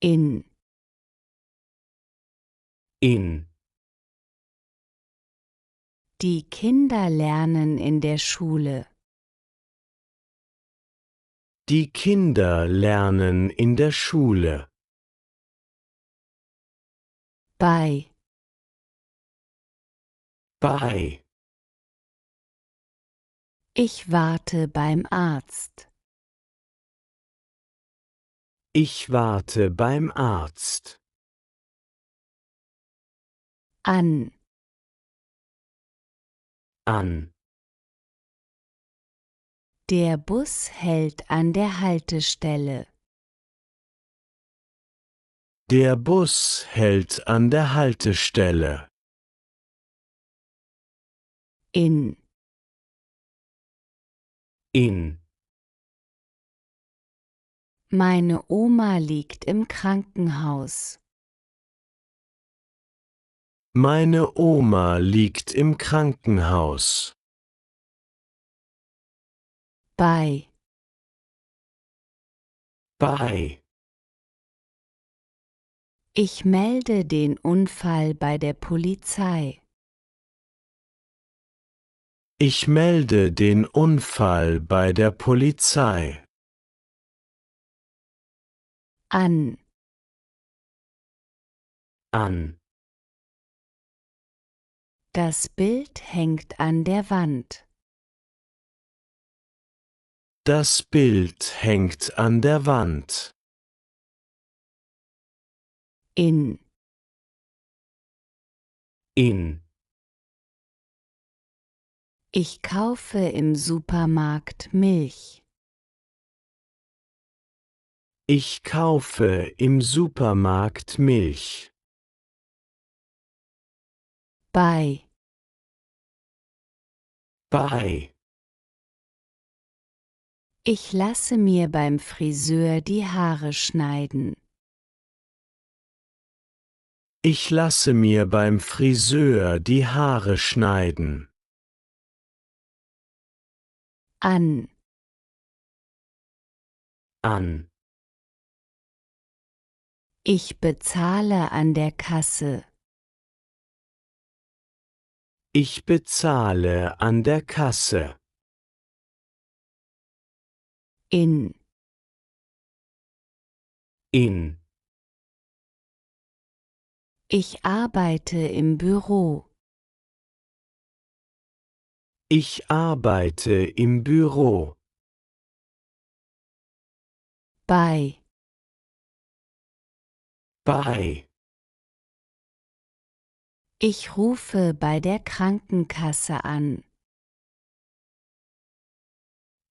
In. In. Die Kinder lernen in der Schule. Die Kinder lernen in der Schule. Bei. Bei. Ich warte beim Arzt. Ich warte beim Arzt. An. An. Der Bus hält an der Haltestelle. Der Bus hält an der Haltestelle. In. In. Meine Oma liegt im Krankenhaus. Meine Oma liegt im Krankenhaus. Bei. Bei. Ich melde den Unfall bei der Polizei. Ich melde den Unfall bei der Polizei. An. An. Das Bild hängt an der Wand. Das Bild hängt an der Wand. In. In. Ich kaufe im Supermarkt Milch. Ich kaufe im Supermarkt Milch. Bei. Bei. Ich lasse mir beim Friseur die Haare schneiden. Ich lasse mir beim Friseur die Haare schneiden. An. An. Ich bezahle an der Kasse. Ich bezahle an der Kasse. In. In. Ich arbeite im Büro. Ich arbeite im Büro. Bei. Bei. Ich rufe bei der Krankenkasse an.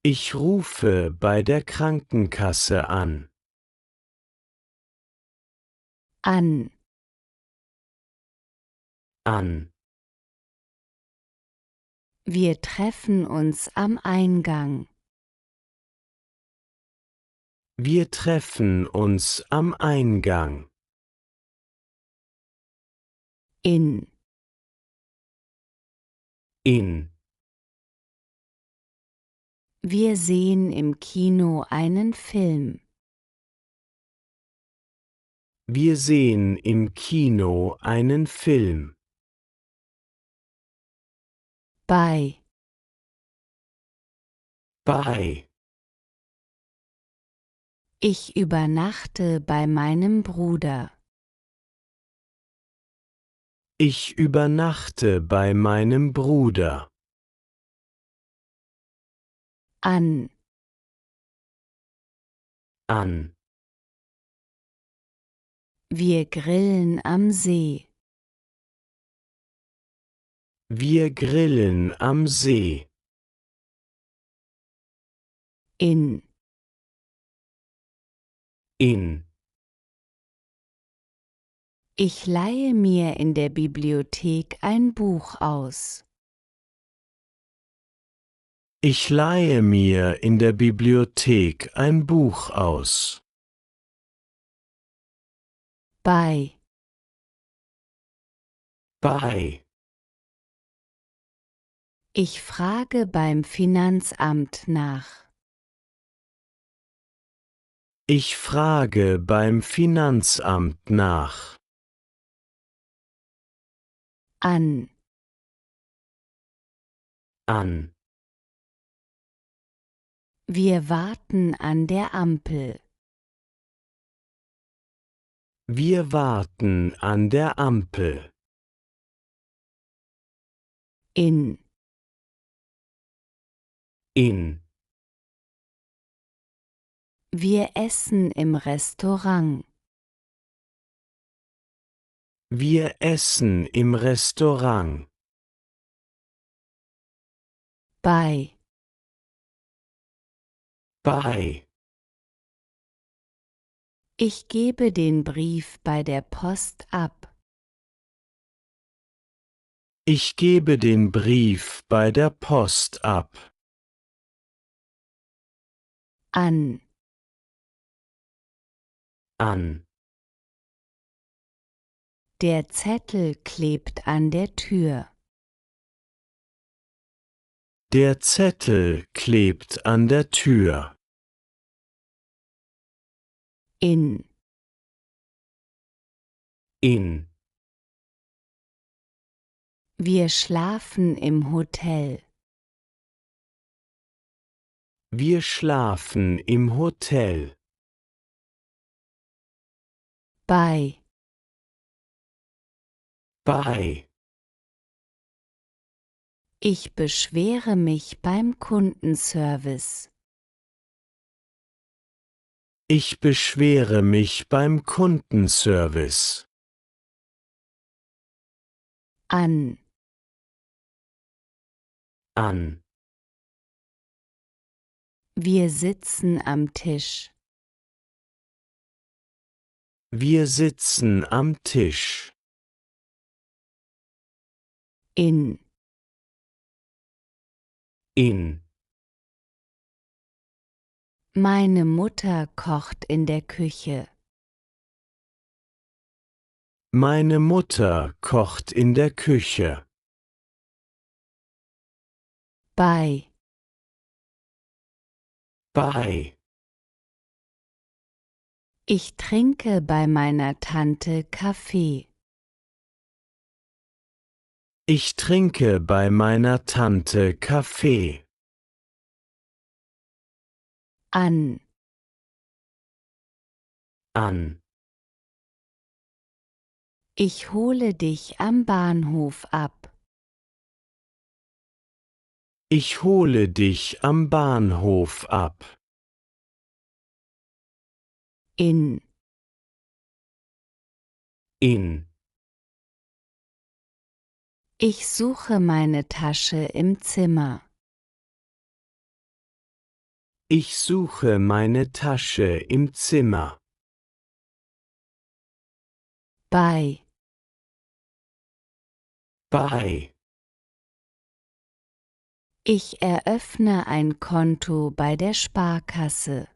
Ich rufe bei der Krankenkasse an. An. An. Wir treffen uns am Eingang. Wir treffen uns am Eingang. In. In. Wir sehen im Kino einen Film. Wir sehen im Kino einen Film. Bei. Bei. Ich übernachte bei meinem Bruder. Ich übernachte bei meinem Bruder. An. An. Wir grillen am See. Wir grillen am See. In. In. Ich leihe mir in der Bibliothek ein Buch aus. Ich leihe mir in der Bibliothek ein Buch aus. Bei. Bei. Ich frage beim Finanzamt nach. Ich frage beim Finanzamt nach. An. An. Wir warten an der Ampel. Wir warten an der Ampel. In. In. Wir essen im Restaurant. Wir essen im Restaurant. Bei. Bei. Ich gebe den Brief bei der Post ab. Ich gebe den Brief bei der Post ab. An. An. Der Zettel klebt an der Tür. Der Zettel klebt an der Tür. In. In. Wir schlafen im Hotel. Wir schlafen im Hotel. Bei. Bei. Ich beschwere mich beim Kundenservice. Ich beschwere mich beim Kundenservice. An. An. Wir sitzen am Tisch. Wir sitzen am Tisch. In. In. Meine Mutter kocht in der Küche. Meine Mutter kocht in der Küche. Bei. Bei. Ich trinke bei meiner Tante Kaffee. Ich trinke bei meiner Tante Kaffee. An. An. Ich hole dich am Bahnhof ab. Ich hole dich am Bahnhof ab. In. In. Ich suche meine Tasche im Zimmer. Ich suche meine Tasche im Zimmer. Bei. Bei. Ich eröffne ein Konto bei der Sparkasse.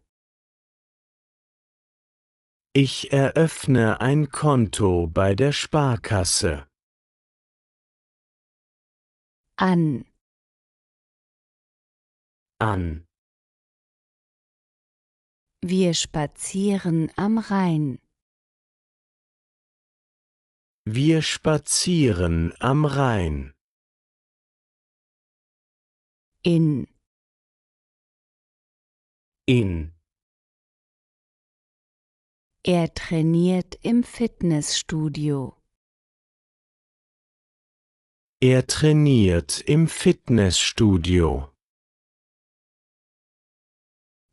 Ich eröffne ein Konto bei der Sparkasse. An. An. Wir spazieren am Rhein. Wir spazieren am Rhein. In. In. Er trainiert im Fitnessstudio. Er trainiert im Fitnessstudio.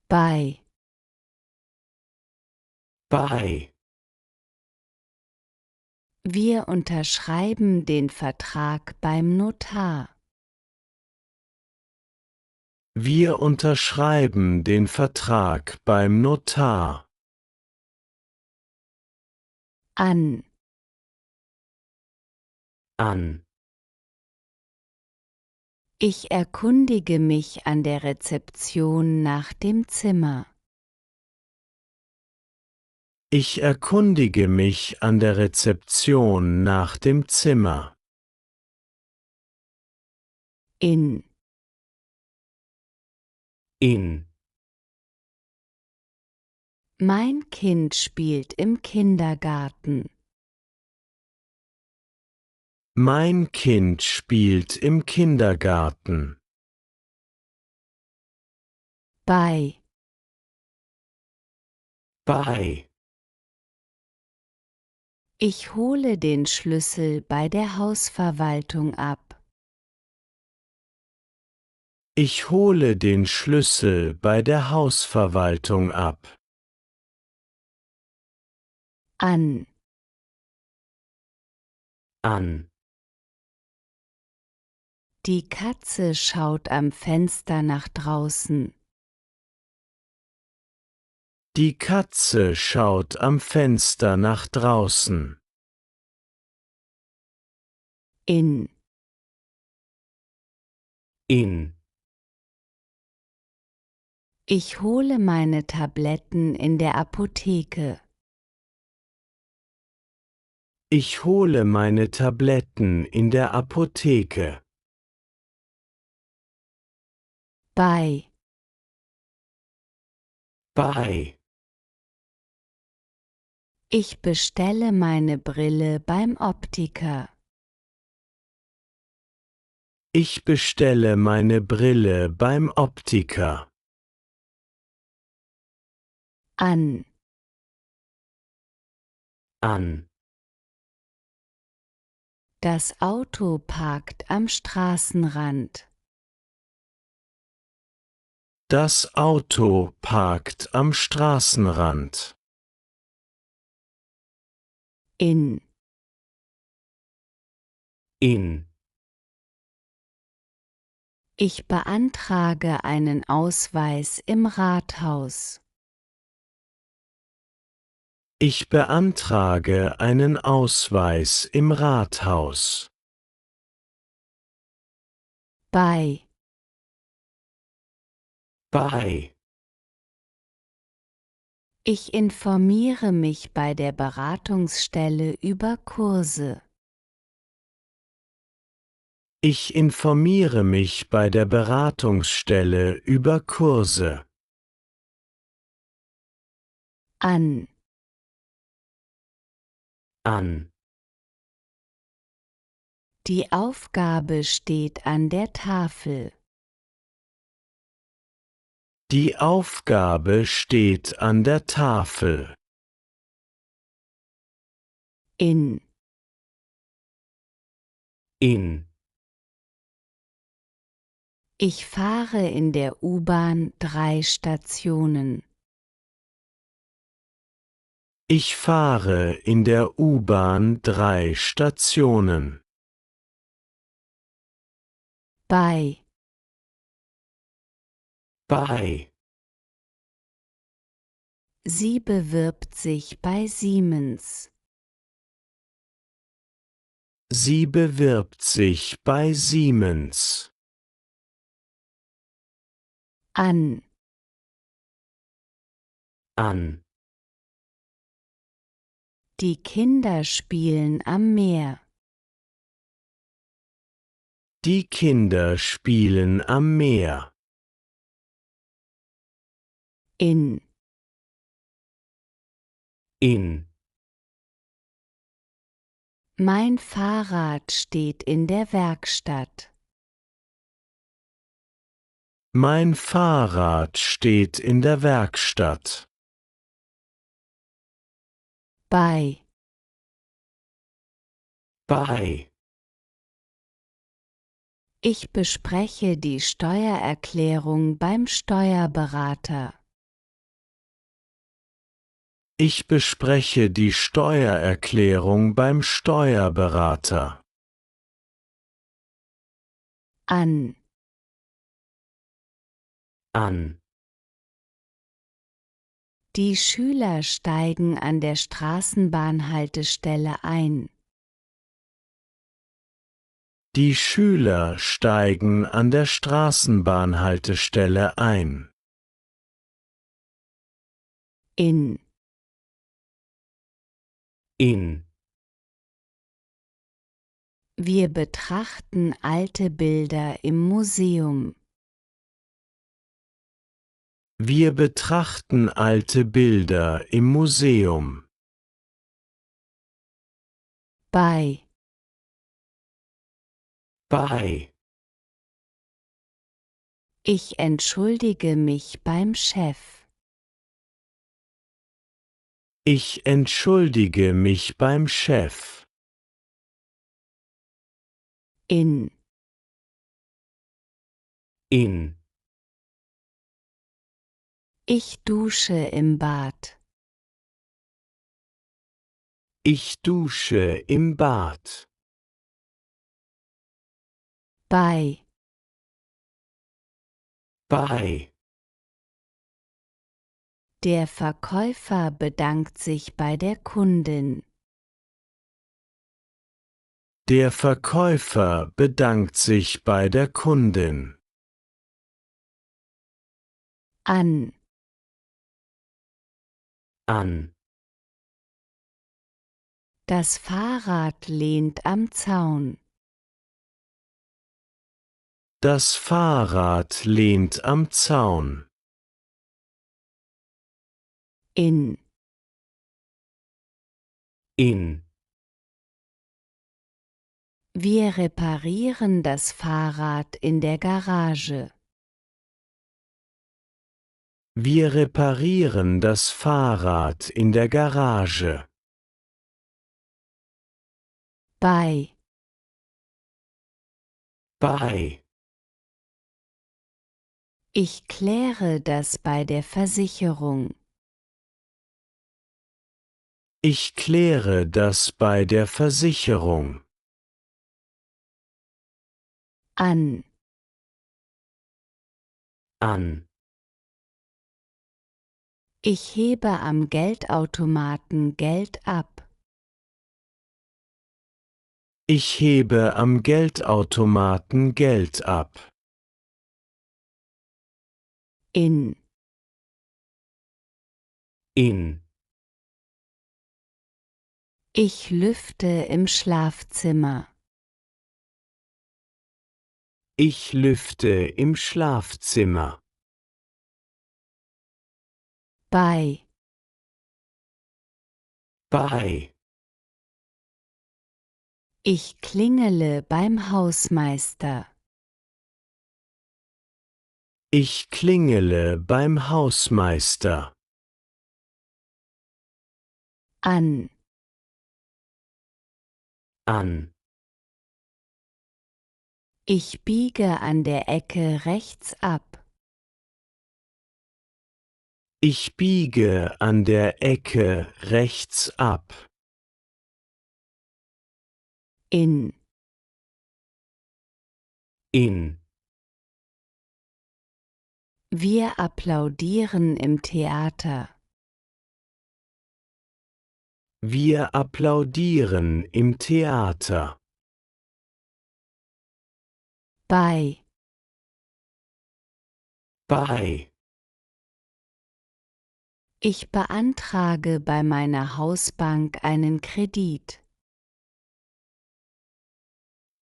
Bei. Bei. Wir unterschreiben den Vertrag beim Notar. Wir unterschreiben den Vertrag beim Notar. An. An. Ich erkundige mich an der Rezeption nach dem Zimmer. Ich erkundige mich an der Rezeption nach dem Zimmer. In. In. Mein Kind spielt im Kindergarten. Mein Kind spielt im Kindergarten. Bei. Bei. Ich hole den Schlüssel bei der Hausverwaltung ab. Ich hole den Schlüssel bei der Hausverwaltung ab. An. An. Die Katze schaut am Fenster nach draußen. Die Katze schaut am Fenster nach draußen. In. In. Ich hole meine Tabletten in der Apotheke. Ich hole meine Tabletten in der Apotheke. Bei. Bei. Ich bestelle meine Brille beim Optiker. Ich bestelle meine Brille beim Optiker. An. An. Das Auto parkt am Straßenrand. Das Auto parkt am Straßenrand. In. In. Ich beantrage einen Ausweis im Rathaus. Ich beantrage einen Ausweis im Rathaus. Bei. Bei. Ich informiere mich bei der Beratungsstelle über Kurse. Ich informiere mich bei der Beratungsstelle über Kurse. An. An. Die Aufgabe steht an der Tafel. Die Aufgabe steht an der Tafel. In. In. Ich fahre in der U-Bahn 3 Stationen. Ich fahre in der U-Bahn 3 Stationen. Bei. Bei. Sie bewirbt sich bei Siemens. Sie bewirbt sich bei Siemens. An. An. Die Kinder spielen am Meer. Die Kinder spielen am Meer. In. In. Mein Fahrrad steht in der Werkstatt. Mein Fahrrad steht in der Werkstatt. Bei. Bei. Ich bespreche die Steuererklärung beim Steuerberater. Ich bespreche die Steuererklärung beim Steuerberater. An. An. Die Schüler steigen an der Straßenbahnhaltestelle ein. Die Schüler steigen an der Straßenbahnhaltestelle ein. In. In. Wir betrachten alte Bilder im Museum. Wir betrachten alte Bilder im Museum. Bei. Bei. Ich entschuldige mich beim Chef. Ich entschuldige mich beim Chef. In. In. Ich dusche im Bad. Ich dusche im Bad. Bei. Bei. Der Verkäufer bedankt sich bei der Kundin. Der Verkäufer bedankt sich bei der Kundin. An. An. Das Fahrrad lehnt am Zaun. Das Fahrrad lehnt am Zaun. In. In. Wir reparieren das Fahrrad in der Garage. Wir reparieren das Fahrrad in der Garage. Bei. Bei. Ich kläre das bei der Versicherung. Ich kläre das bei der Versicherung. An. An. Ich hebe am Geldautomaten Geld ab. Ich hebe am Geldautomaten Geld ab. In. In. Ich lüfte im Schlafzimmer. Ich lüfte im Schlafzimmer. Bei. Bei. Ich klingele beim Hausmeister. Ich klingele beim Hausmeister. An. An. Ich biege an der Ecke rechts ab. Ich biege an der Ecke rechts ab. In. In. Wir applaudieren im Theater. Wir applaudieren im Theater. Bei. Bei. Ich beantrage bei meiner Hausbank einen Kredit.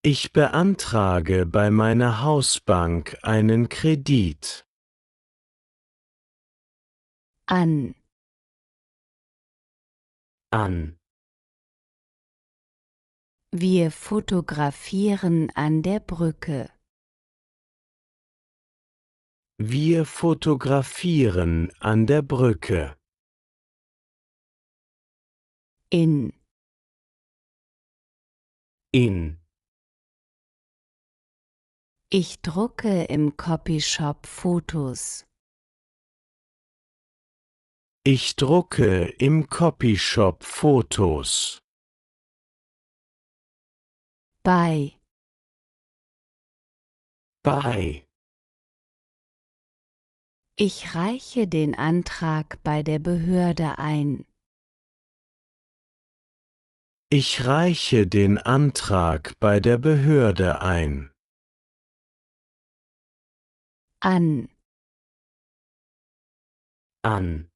Ich beantrage bei meiner Hausbank einen Kredit. An. An. Wir fotografieren an der Brücke. Wir fotografieren an der Brücke. In. In. Ich drucke im Copyshop Fotos. Ich drucke im Copyshop Fotos. Bei. Bei. Ich reiche den Antrag bei der Behörde ein. Ich reiche den Antrag bei der Behörde ein. An. An.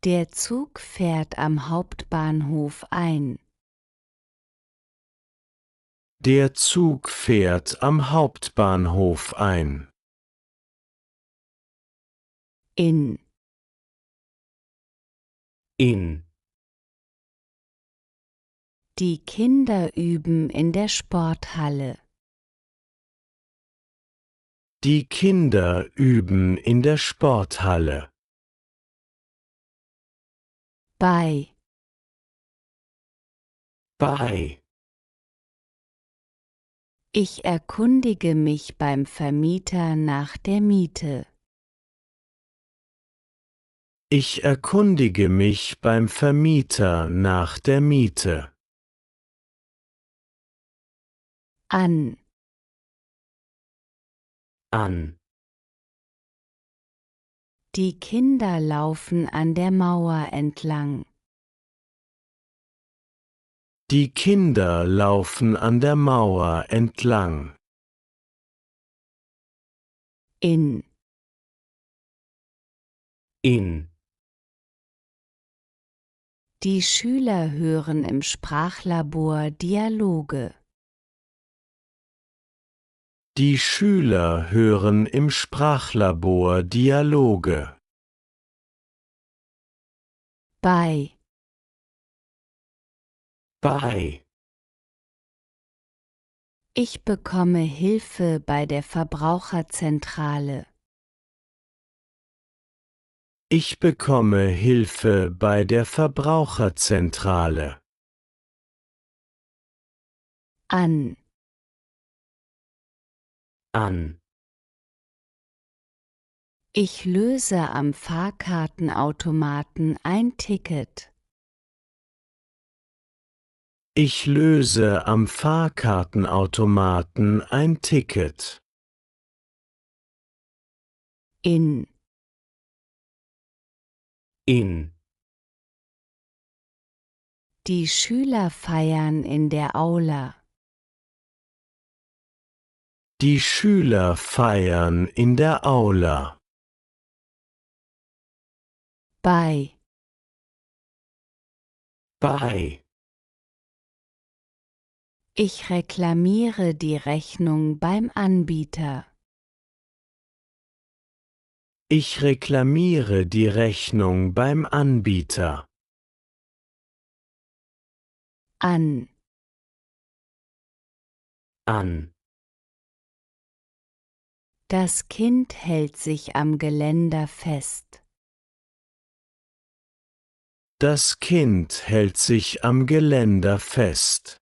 Der Zug fährt am Hauptbahnhof ein. Der Zug fährt am Hauptbahnhof ein. in, in. die Kinder üben in der Sporthalle. Die Kinder üben in der Sporthalle. Bei, Bei. ich erkundige mich beim Vermieter nach der Miete. Ich erkundige mich beim Vermieter nach der Miete. An, An. die Kinder laufen an der Mauer entlang. Die Kinder laufen an der Mauer entlang. In, In. die Schüler hören im Sprachlabor Dialoge. Die Schüler hören im Sprachlabor Dialoge. Bei, Bei. ich bekomme Hilfe bei der Verbraucherzentrale. Ich bekomme Hilfe bei der Verbraucherzentrale. An, An. ich löse am Fahrkartenautomaten ein Ticket. Ich löse am Fahrkartenautomaten ein Ticket. In, In. die Schüler feiern in der Aula. Die Schüler feiern in der Aula. Bei, Bei. ich reklamiere die Rechnung beim Anbieter. Ich reklamiere die Rechnung beim Anbieter. An, An. das Kind hält sich am Geländer fest. Das Kind hält sich am Geländer fest.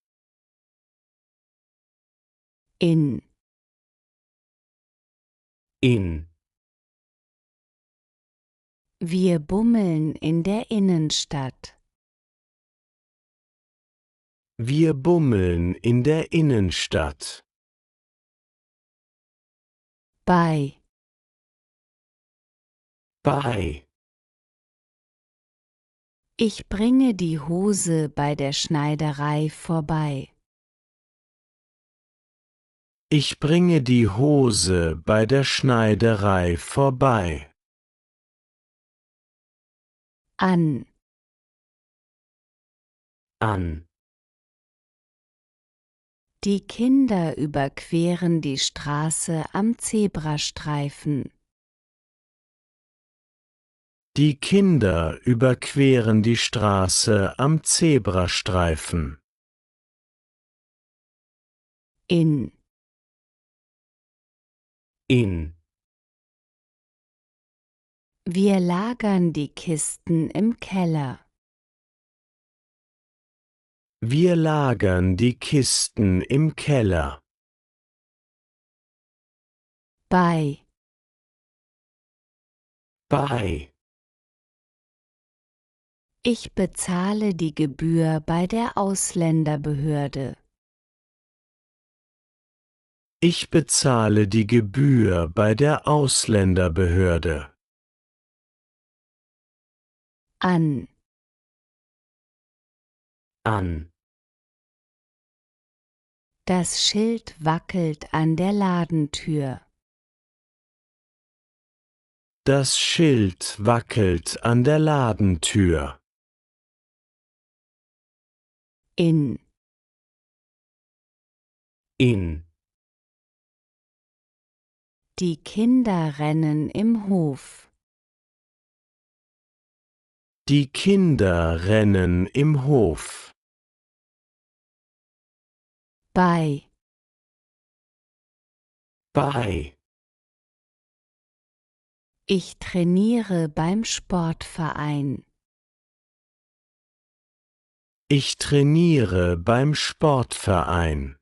In, In. wir bummeln in der Innenstadt. Wir bummeln in der Innenstadt. Bei, Bei. ich bringe die Hose bei der Schneiderei vorbei. Ich bringe die Hose bei der Schneiderei vorbei. An, An. die Kinder überqueren die Straße am Zebrastreifen. Die Kinder überqueren die Straße am Zebrastreifen. In, In. wir lagern die Kisten im Keller. Wir lagern die Kisten im Keller. Bei, Bei. ich bezahle die Gebühr bei der Ausländerbehörde. Ich bezahle die Gebühr bei der Ausländerbehörde. An, An. das Schild wackelt an der Ladentür. Das Schild wackelt an der Ladentür. In, In. die Kinder rennen im Hof. Die Kinder rennen im Hof. Bei. Bei. Ich trainiere beim Sportverein. Ich trainiere beim Sportverein.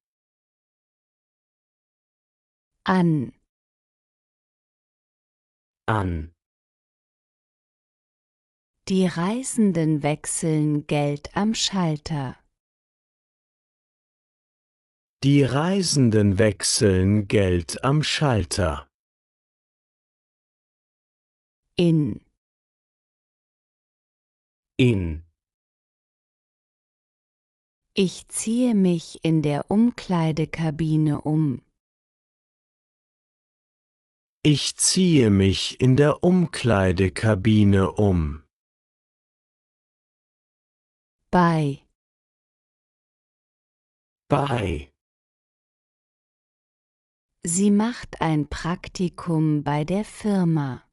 An. An. Die Reisenden wechseln Geld am Schalter. Die Reisenden wechseln Geld am Schalter. In. In. Ich ziehe mich in der Umkleidekabine um. Ich ziehe mich in der Umkleidekabine um. Bei. Bei. Sie macht ein Praktikum bei der Firma.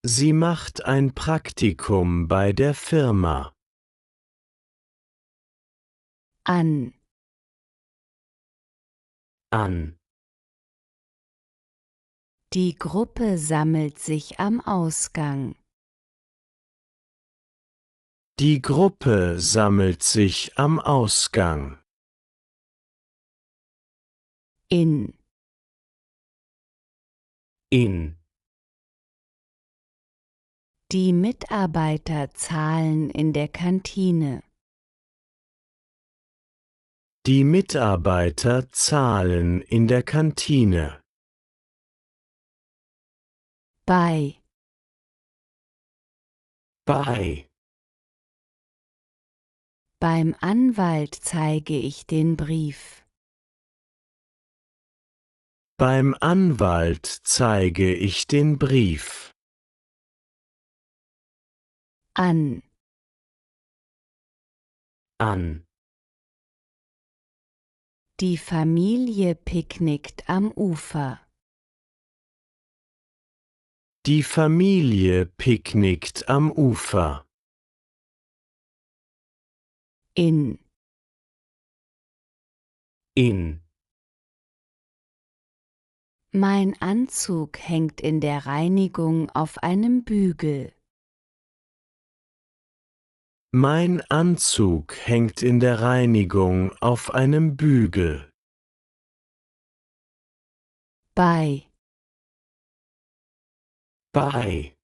Sie macht ein Praktikum bei der Firma. An. An. Die Gruppe sammelt sich am Ausgang. Die Gruppe sammelt sich am Ausgang. In. In. Die Mitarbeiter zahlen in der Kantine. Die Mitarbeiter zahlen in der Kantine. Bei. Bei. Beim Anwalt zeige ich den Brief. Beim Anwalt zeige ich den Brief. An. An. Die Familie picknickt am Ufer. Die Familie picknickt am Ufer. In. In. Mein Anzug hängt in der Reinigung auf einem Bügel. Mein Anzug hängt in der Reinigung auf einem Bügel. Bei. Bei.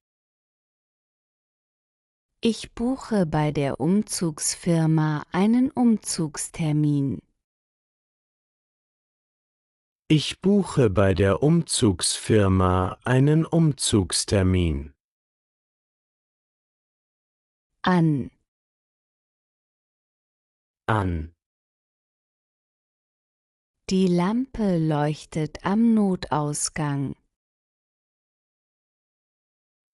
Ich buche bei der Umzugsfirma einen Umzugstermin. Ich buche bei der Umzugsfirma einen Umzugstermin. An. An. Die Lampe leuchtet am Notausgang.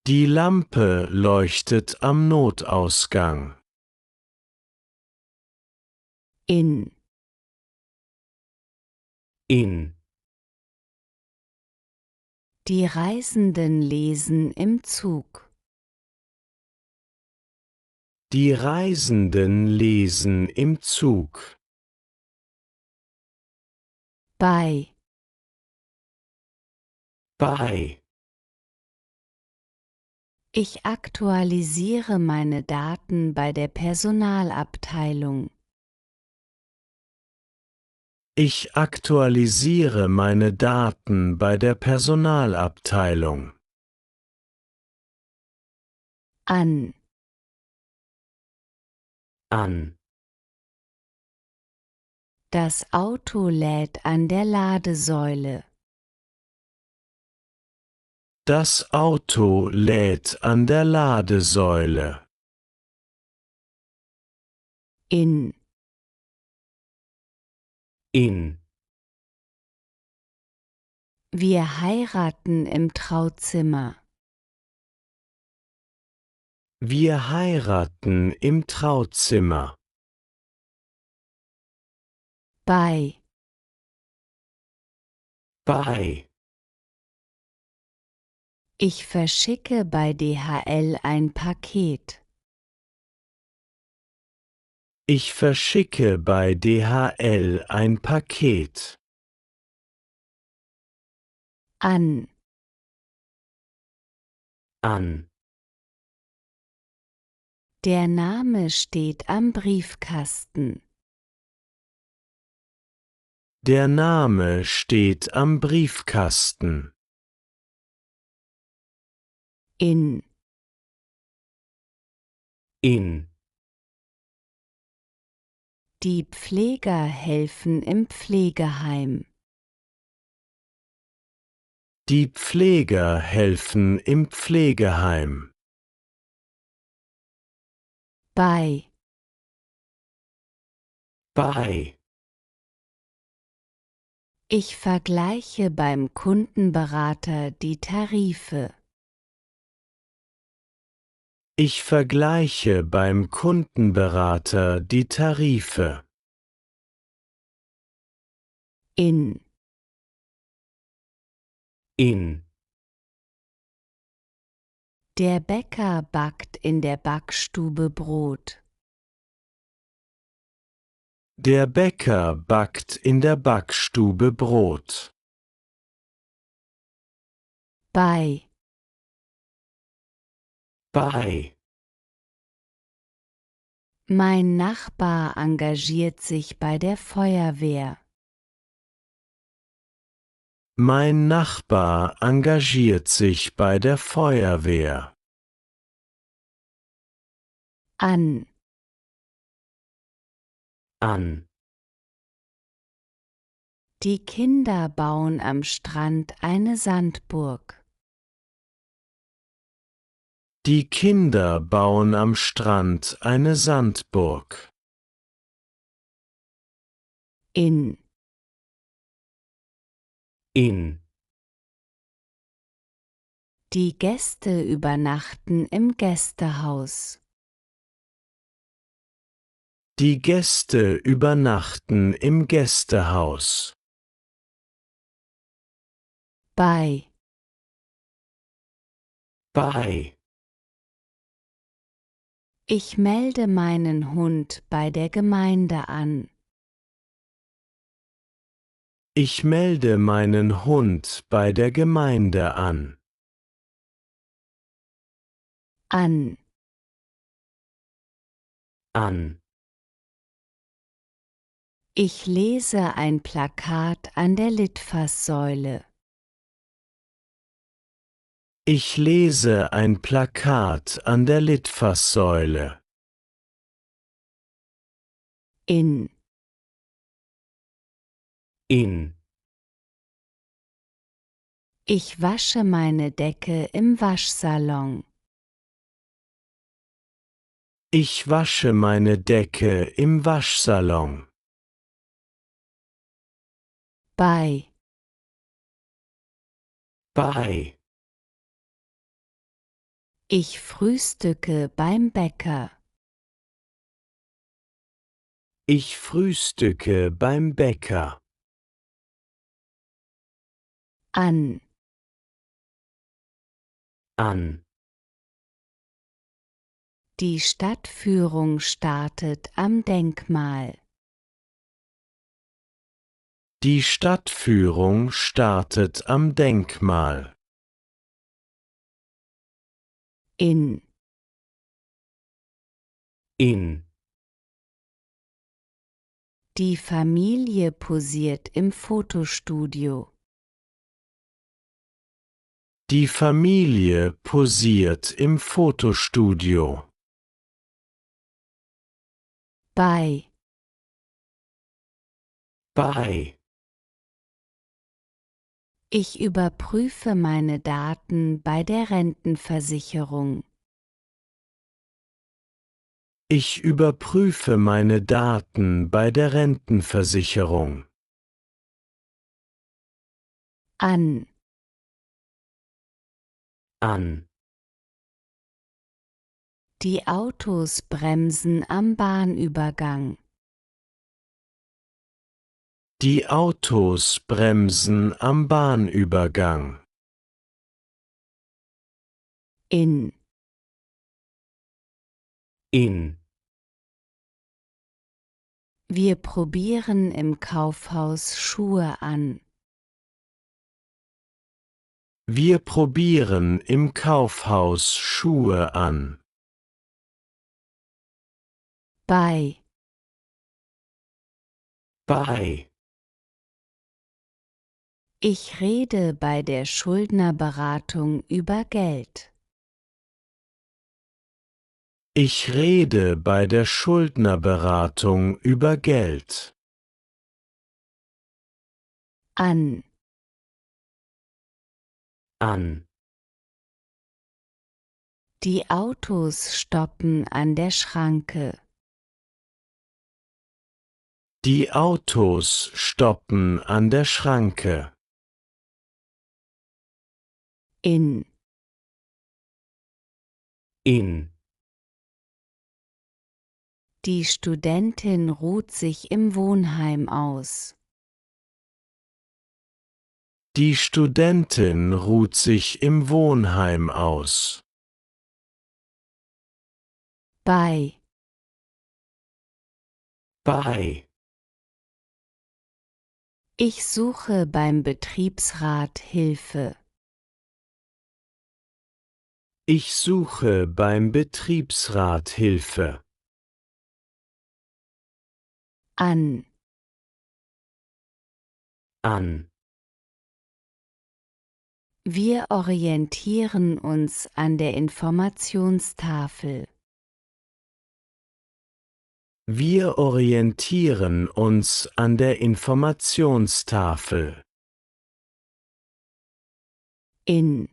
Die Lampe leuchtet am Notausgang. In. In. Die Reisenden lesen im Zug. Die Reisenden lesen im Zug. Bei. Bei. Ich aktualisiere meine Daten bei der Personalabteilung. Ich aktualisiere meine Daten bei der Personalabteilung. An. An. Das Auto lädt an der Ladesäule. Das Auto lädt an der Ladesäule. In. In. Wir heiraten im Trauzimmer. Wir heiraten im Trauzimmer. Bei. Bei. Ich verschicke bei DHL ein Paket. Ich verschicke bei DHL ein Paket. An. An. Der Name steht am Briefkasten. Der Name steht am Briefkasten. In. In. Die Pfleger helfen im Pflegeheim. Die Pfleger helfen im Pflegeheim. Bei. Bei. Ich vergleiche beim Kundenberater die Tarife. Ich vergleiche beim Kundenberater die Tarife. In. In. Der Bäcker backt in der Backstube Brot. Der Bäcker backt in der Backstube Brot. Bei. Bei. Mein Nachbar engagiert sich bei der Feuerwehr. Mein Nachbar engagiert sich bei der Feuerwehr. An. An. Die Kinder bauen am Strand eine Sandburg. Die Kinder bauen am Strand eine Sandburg. In. In. Die Gäste übernachten im Gästehaus. Die Gäste übernachten im Gästehaus. Bei. Bei. Ich melde meinen Hund bei der Gemeinde an. Ich melde meinen Hund bei der Gemeinde an. An. An. Ich lese ein Plakat an der Litfaßsäule. Ich lese ein Plakat an der Litfaßsäule. In. In. Ich wasche meine Decke im Waschsalon. Ich wasche meine Decke im Waschsalon. Bei. Bei. Ich frühstücke beim Bäcker. Ich frühstücke beim Bäcker. An. An. Die Stadtführung startet am Denkmal. Die Stadtführung startet am Denkmal. In. In. Die Familie posiert im Fotostudio. Die Familie posiert im Fotostudio. Bei. Bei. Ich überprüfe meine Daten bei der Rentenversicherung. Ich überprüfe meine Daten bei der Rentenversicherung. An. An. Die Autos bremsen am Bahnübergang. Die Autos bremsen am Bahnübergang. In. In. Wir probieren im Kaufhaus Schuhe an. Wir probieren im Kaufhaus Schuhe an. Bei. Bei. Ich rede bei der Schuldnerberatung über Geld. Ich rede bei der Schuldnerberatung über Geld. An. An. Die Autos stoppen an der Schranke. Die Autos stoppen an der Schranke. In. In. Die Studentin ruht sich im Wohnheim aus. Die Studentin ruht sich im Wohnheim aus. Bei. Bei. Ich suche beim Betriebsrat Hilfe. Ich suche beim Betriebsrat Hilfe. An. An. Wir orientieren uns an der Informationstafel. Wir orientieren uns an der Informationstafel. In.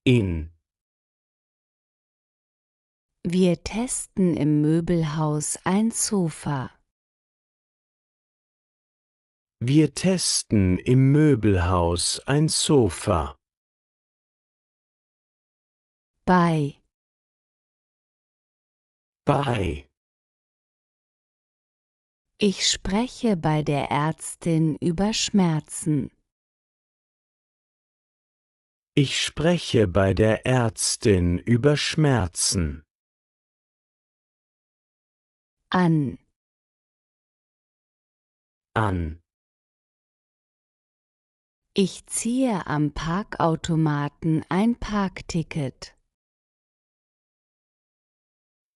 In. Wir testen im Möbelhaus ein Sofa. Wir testen im Möbelhaus ein Sofa. Bei. Bei. Ich spreche bei der Ärztin über Schmerzen. Ich spreche bei der Ärztin über Schmerzen. An. An. Ich ziehe am Parkautomaten ein Parkticket.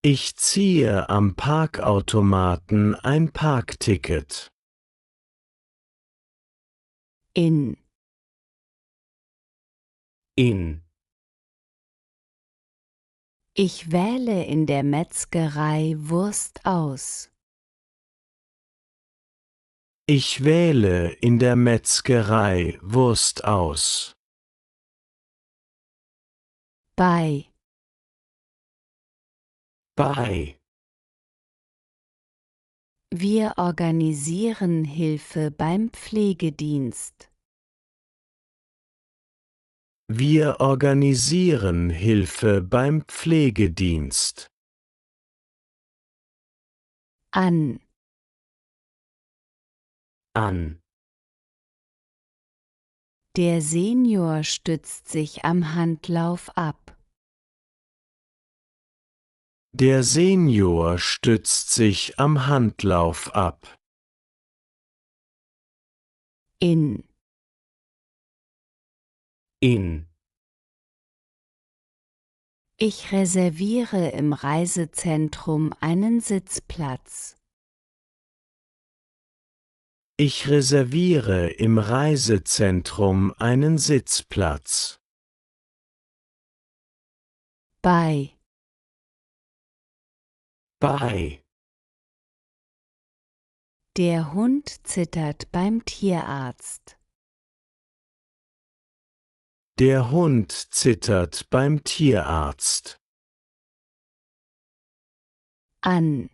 Ich ziehe am Parkautomaten ein Parkticket. In. In. Ich wähle in der Metzgerei Wurst aus. Ich wähle in der Metzgerei Wurst aus. Bei. Bei. Wir organisieren Hilfe beim Pflegedienst. Wir organisieren Hilfe beim Pflegedienst. An. An. Der Senior stützt sich am Handlauf ab. Der Senior stützt sich am Handlauf ab. In. In. Ich reserviere im Reisezentrum einen Sitzplatz. Ich reserviere im Reisezentrum einen Sitzplatz. Bei. Bei. Der Hund zittert beim Tierarzt. Der Hund zittert beim Tierarzt. An.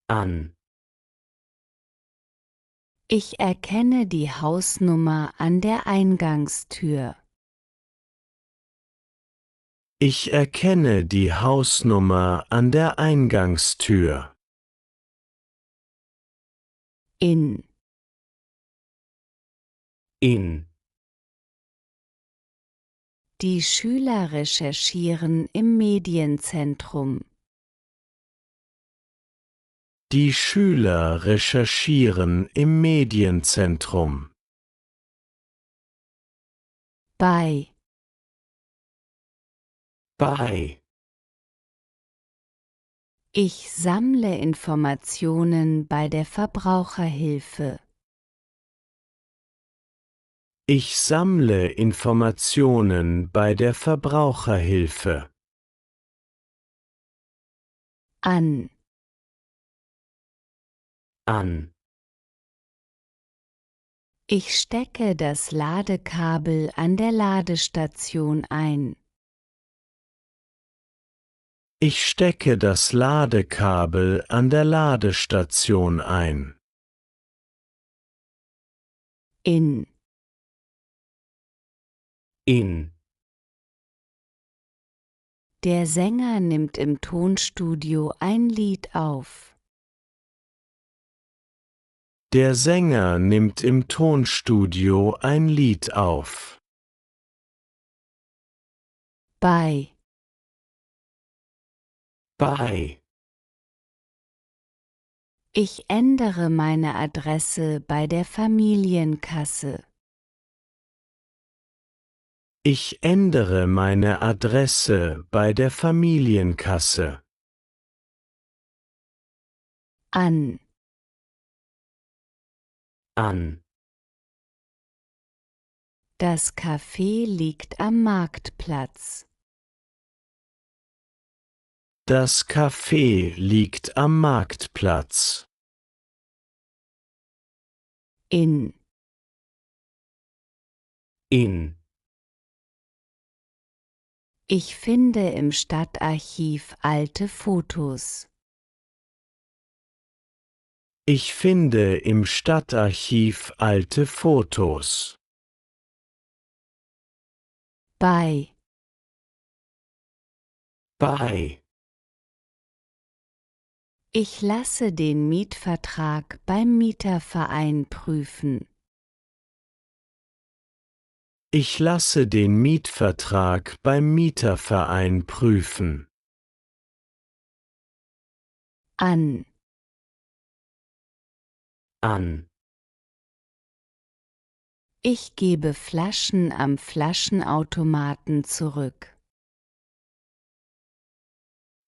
An. Ich erkenne die Hausnummer an der Eingangstür. Ich erkenne die Hausnummer an der Eingangstür. In. In. Die Schüler recherchieren im Medienzentrum. Die Schüler recherchieren im Medienzentrum. Bei. Bei. Ich sammle Informationen bei der Verbraucherhilfe. Ich sammle Informationen bei der Verbraucherhilfe. An. An. Ich stecke das Ladekabel an der Ladestation ein. Ich stecke das Ladekabel an der Ladestation ein. In. In. Der Sänger nimmt im Tonstudio ein Lied auf. Der Sänger nimmt im Tonstudio ein Lied auf. Bei. Bei. Ich ändere meine Adresse bei der Familienkasse. Ich ändere meine Adresse bei der Familienkasse. An. An. Das Café liegt am Marktplatz. Das Café liegt am Marktplatz. In. In. Ich finde im Stadtarchiv alte Fotos. Ich finde im Stadtarchiv alte Fotos. Bei. Bei. Ich lasse den Mietvertrag beim Mieterverein prüfen. Ich lasse den Mietvertrag beim Mieterverein prüfen. An. An. Ich gebe Flaschen am Flaschenautomaten zurück.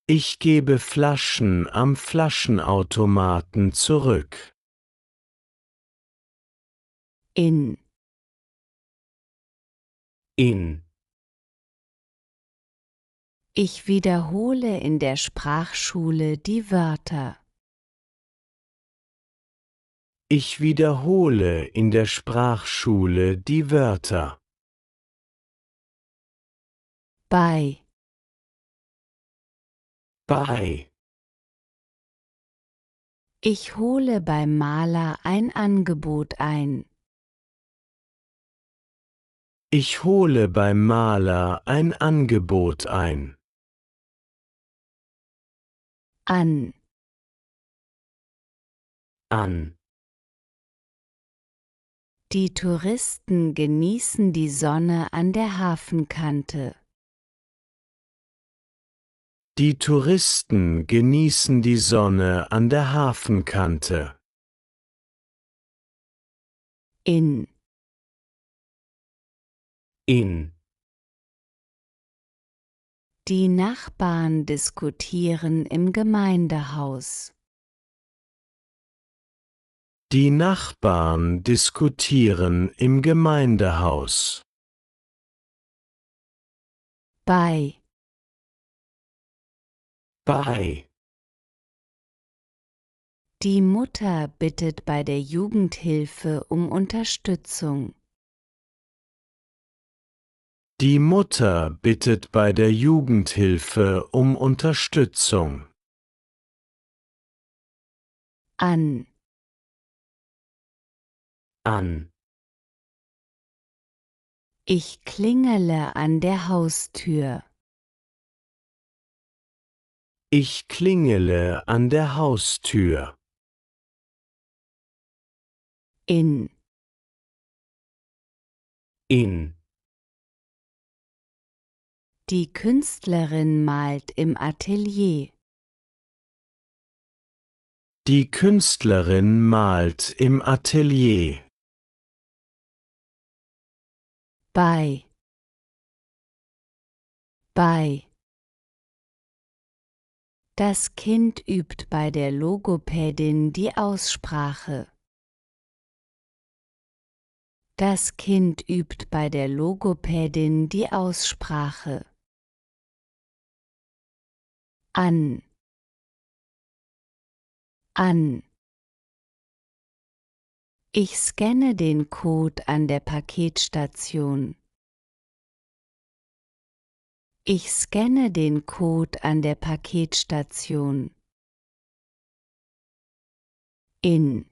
Ich gebe Flaschen am Flaschenautomaten zurück. In. In. Ich wiederhole in der Sprachschule die Wörter. Ich wiederhole in der Sprachschule die Wörter. Bei. Bei. Ich hole beim Maler ein Angebot ein. Ich hole beim Maler ein Angebot ein. An. An. Die Touristen genießen die Sonne an der Hafenkante. Die Touristen genießen die Sonne an der Hafenkante. In. In. Die Nachbarn diskutieren im Gemeindehaus. Die Nachbarn diskutieren im Gemeindehaus. Bei. Bei. Die Mutter bittet bei der Jugendhilfe um Unterstützung. Die Mutter bittet bei der Jugendhilfe um Unterstützung. An. An. Ich klingele an der Haustür. Ich klingele an der Haustür. In. In. Die Künstlerin malt im Atelier. Die Künstlerin malt im Atelier. Bei. Das Kind übt bei der Logopädin die Aussprache. Das Kind übt bei der Logopädin die Aussprache. An. Ich scanne den Code an der Paketstation. Ich scanne den Code an der Paketstation. In.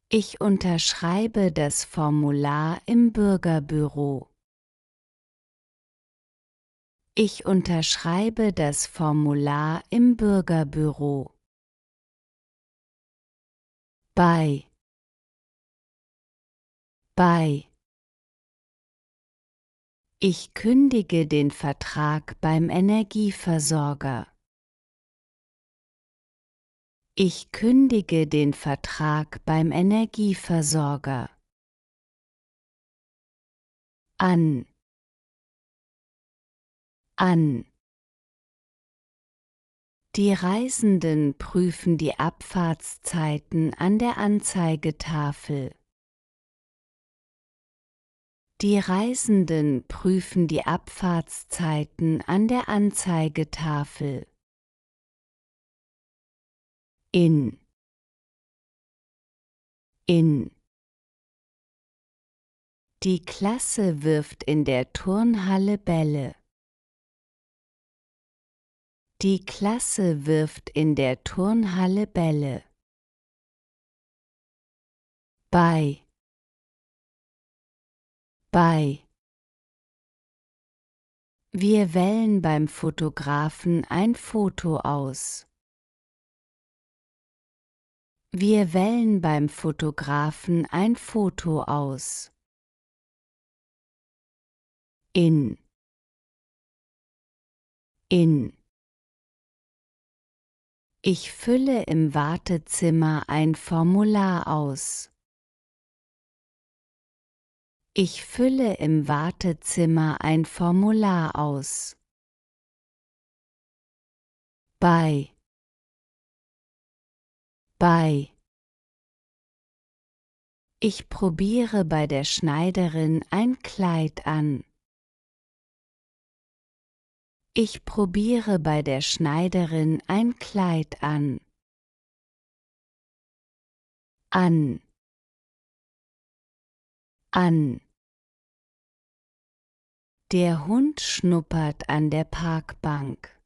Ich unterschreibe das Formular im Bürgerbüro. Ich unterschreibe das Formular im Bürgerbüro. Bei. Ich kündige den Vertrag beim Energieversorger. Ich kündige den Vertrag beim Energieversorger. An. Die Reisenden prüfen die Abfahrtszeiten an der Anzeigetafel. Die Reisenden prüfen die Abfahrtszeiten an der Anzeigetafel. In. Die Klasse wirft in der Turnhalle Bälle. Die Klasse wirft in der Turnhalle Bälle. Bei. Wir wählen beim Fotografen ein Foto aus. Wir wählen beim Fotografen ein Foto aus. In. Ich fülle im Wartezimmer ein Formular aus. Ich fülle im Wartezimmer ein Formular aus. Bei. Ich probiere bei der Schneiderin ein Kleid an. Ich probiere bei der Schneiderin ein Kleid an. An. Der Hund schnuppert an der Parkbank.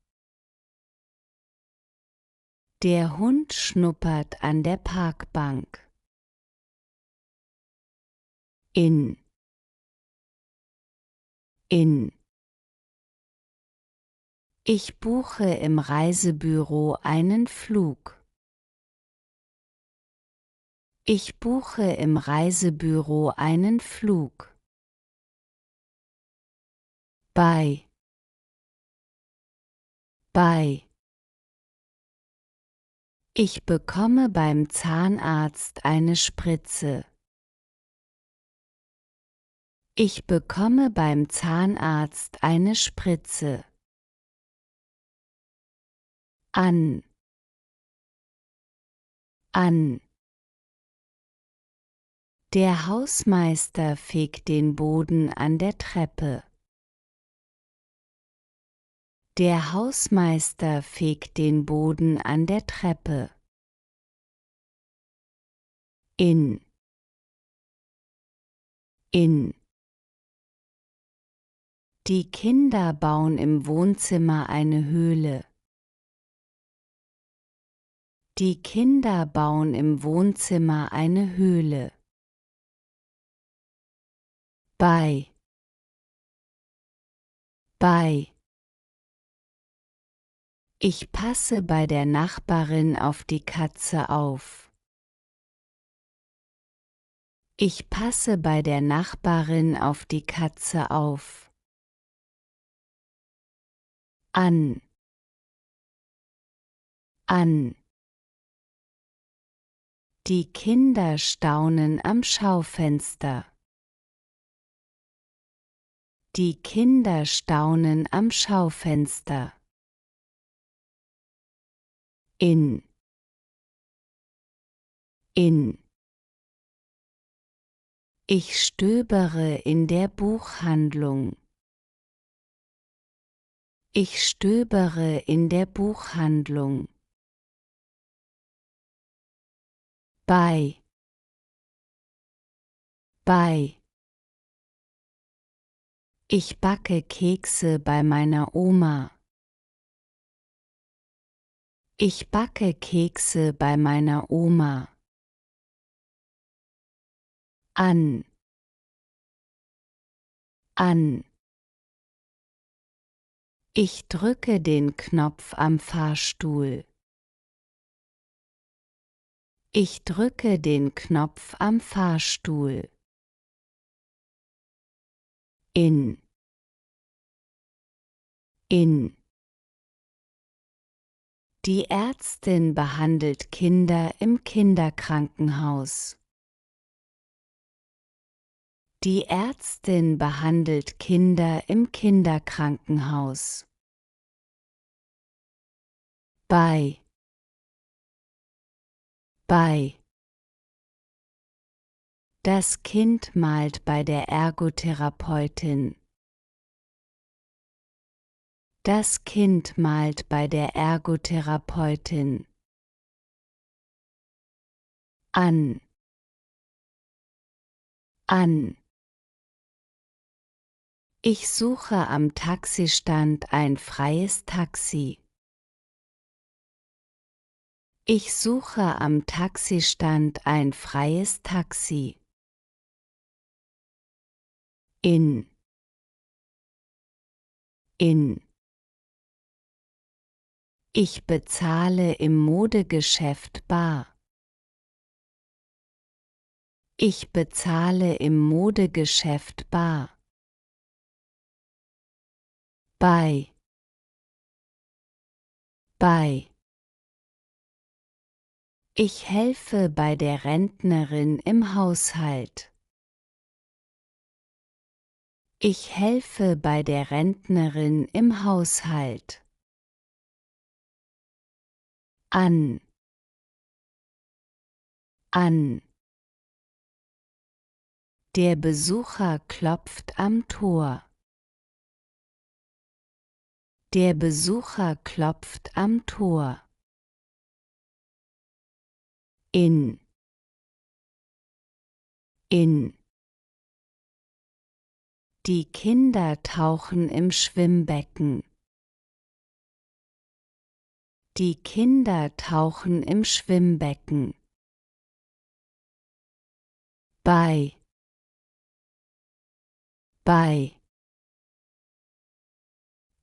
Der Hund schnuppert an der Parkbank. In. Ich buche im Reisebüro einen Flug. Ich buche im Reisebüro einen Flug. Bei. Ich bekomme beim Zahnarzt eine Spritze. Ich bekomme beim Zahnarzt eine Spritze. An. Der Hausmeister fegt den Boden an der Treppe. Der Hausmeister fegt den Boden an der Treppe. In. Die Kinder bauen im Wohnzimmer eine Höhle. Die Kinder bauen im Wohnzimmer eine Höhle. Bei. Ich passe bei der Nachbarin auf die Katze auf. Ich passe bei der Nachbarin auf die Katze auf. An. An. Die Kinder staunen am Schaufenster. Die Kinder staunen am Schaufenster. In. In. Ich stöbere in der Buchhandlung. Ich stöbere in der Buchhandlung. Bei. Bei. Ich backe Kekse bei meiner Oma. Ich backe Kekse bei meiner Oma. An. An. Ich drücke den Knopf am Fahrstuhl. Ich drücke den Knopf am Fahrstuhl. In. In. Die Ärztin behandelt Kinder im Kinderkrankenhaus. Die Ärztin behandelt Kinder im Kinderkrankenhaus. Bei. Bei. Das Kind malt bei der Ergotherapeutin. Das Kind malt bei der Ergotherapeutin. An. An. Ich suche am Taxistand ein freies Taxi. Ich suche am Taxistand ein freies Taxi. In. In. Ich bezahle im Modegeschäft bar. Ich bezahle im Modegeschäft bar. Bei. Bei. Ich helfe bei der Rentnerin im Haushalt. Ich helfe bei der Rentnerin im Haushalt. An. An. Der Besucher klopft am Tor. Der Besucher klopft am Tor. In. In. Die Kinder tauchen im Schwimmbecken. Die Kinder tauchen im Schwimmbecken. Bei. Bei.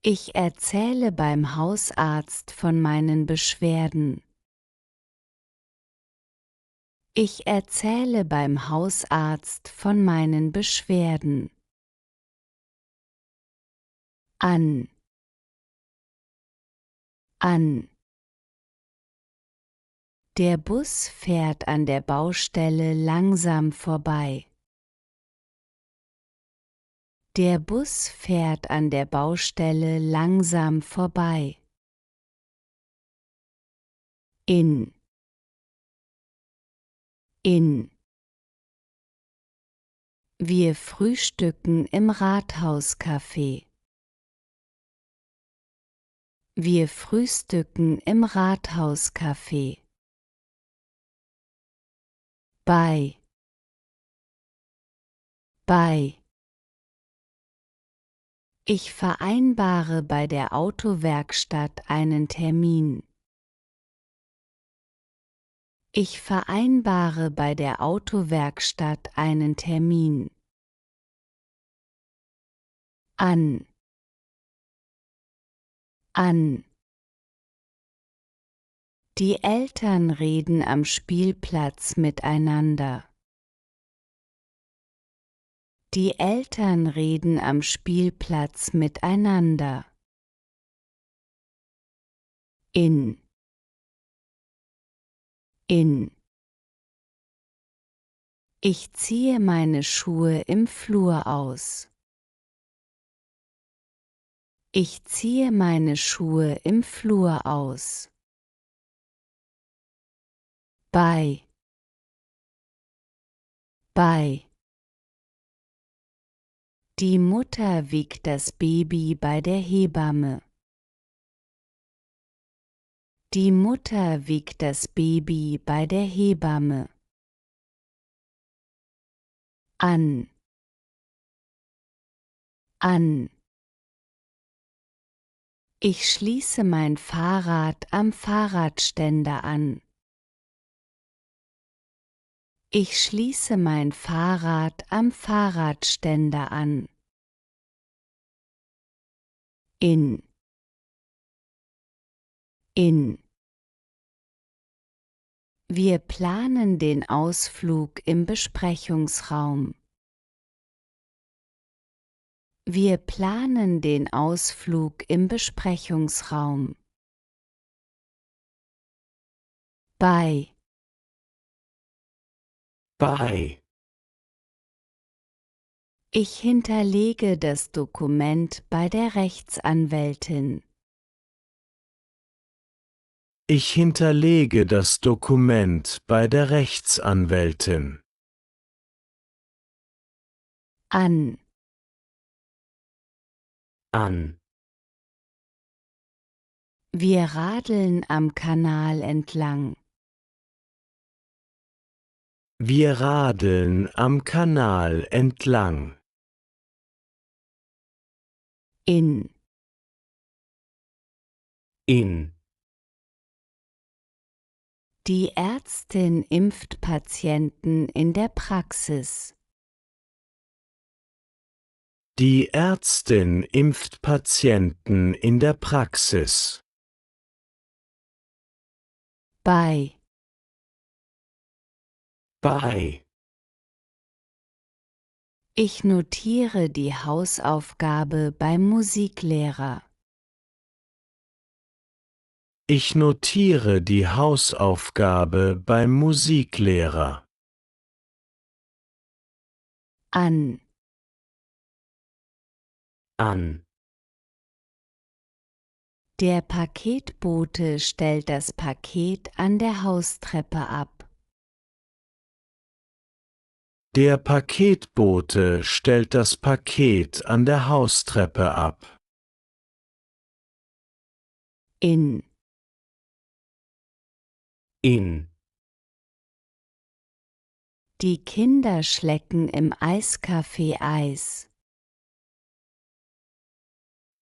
Ich erzähle beim Hausarzt von meinen Beschwerden. Ich erzähle beim Hausarzt von meinen Beschwerden. An. An. Der Bus fährt an der Baustelle langsam vorbei. Der Bus fährt an der Baustelle langsam vorbei. In. In. Wir frühstücken im Rathauscafé. Wir frühstücken im Rathauscafé. Bei. Bei. Ich vereinbare bei der Autowerkstatt einen Termin. Ich vereinbare bei der Autowerkstatt einen Termin. An. An. Die Eltern reden am Spielplatz miteinander. Die Eltern reden am Spielplatz miteinander. In. Ich ziehe meine Schuhe im Flur aus. Ich ziehe meine Schuhe im Flur aus. Bei. Die Mutter wiegt das Baby bei der Hebamme. Die Mutter wiegt das Baby bei der Hebamme. An. Ich schließe mein Fahrrad am Fahrradständer an. Ich schließe mein Fahrrad am Fahrradständer an. In. Wir planen den Ausflug im Besprechungsraum. Wir planen den Ausflug im Besprechungsraum. Bei. Ich hinterlege das Dokument bei der Rechtsanwältin. Ich hinterlege das Dokument bei der Rechtsanwältin. An. Wir radeln am Kanal entlang. Wir radeln am Kanal entlang. In. Die Ärztin impft Patienten in der Praxis. Die Ärztin impft Patienten in der Praxis. Bei. Ich notiere die Hausaufgabe beim Musiklehrer. Ich notiere die Hausaufgabe beim Musiklehrer. An. Der Paketbote stellt das Paket an der Haustreppe ab. Der Paketbote stellt das Paket an der Haustreppe ab. In. Die Kinder schlecken im Eiskaffee Eis.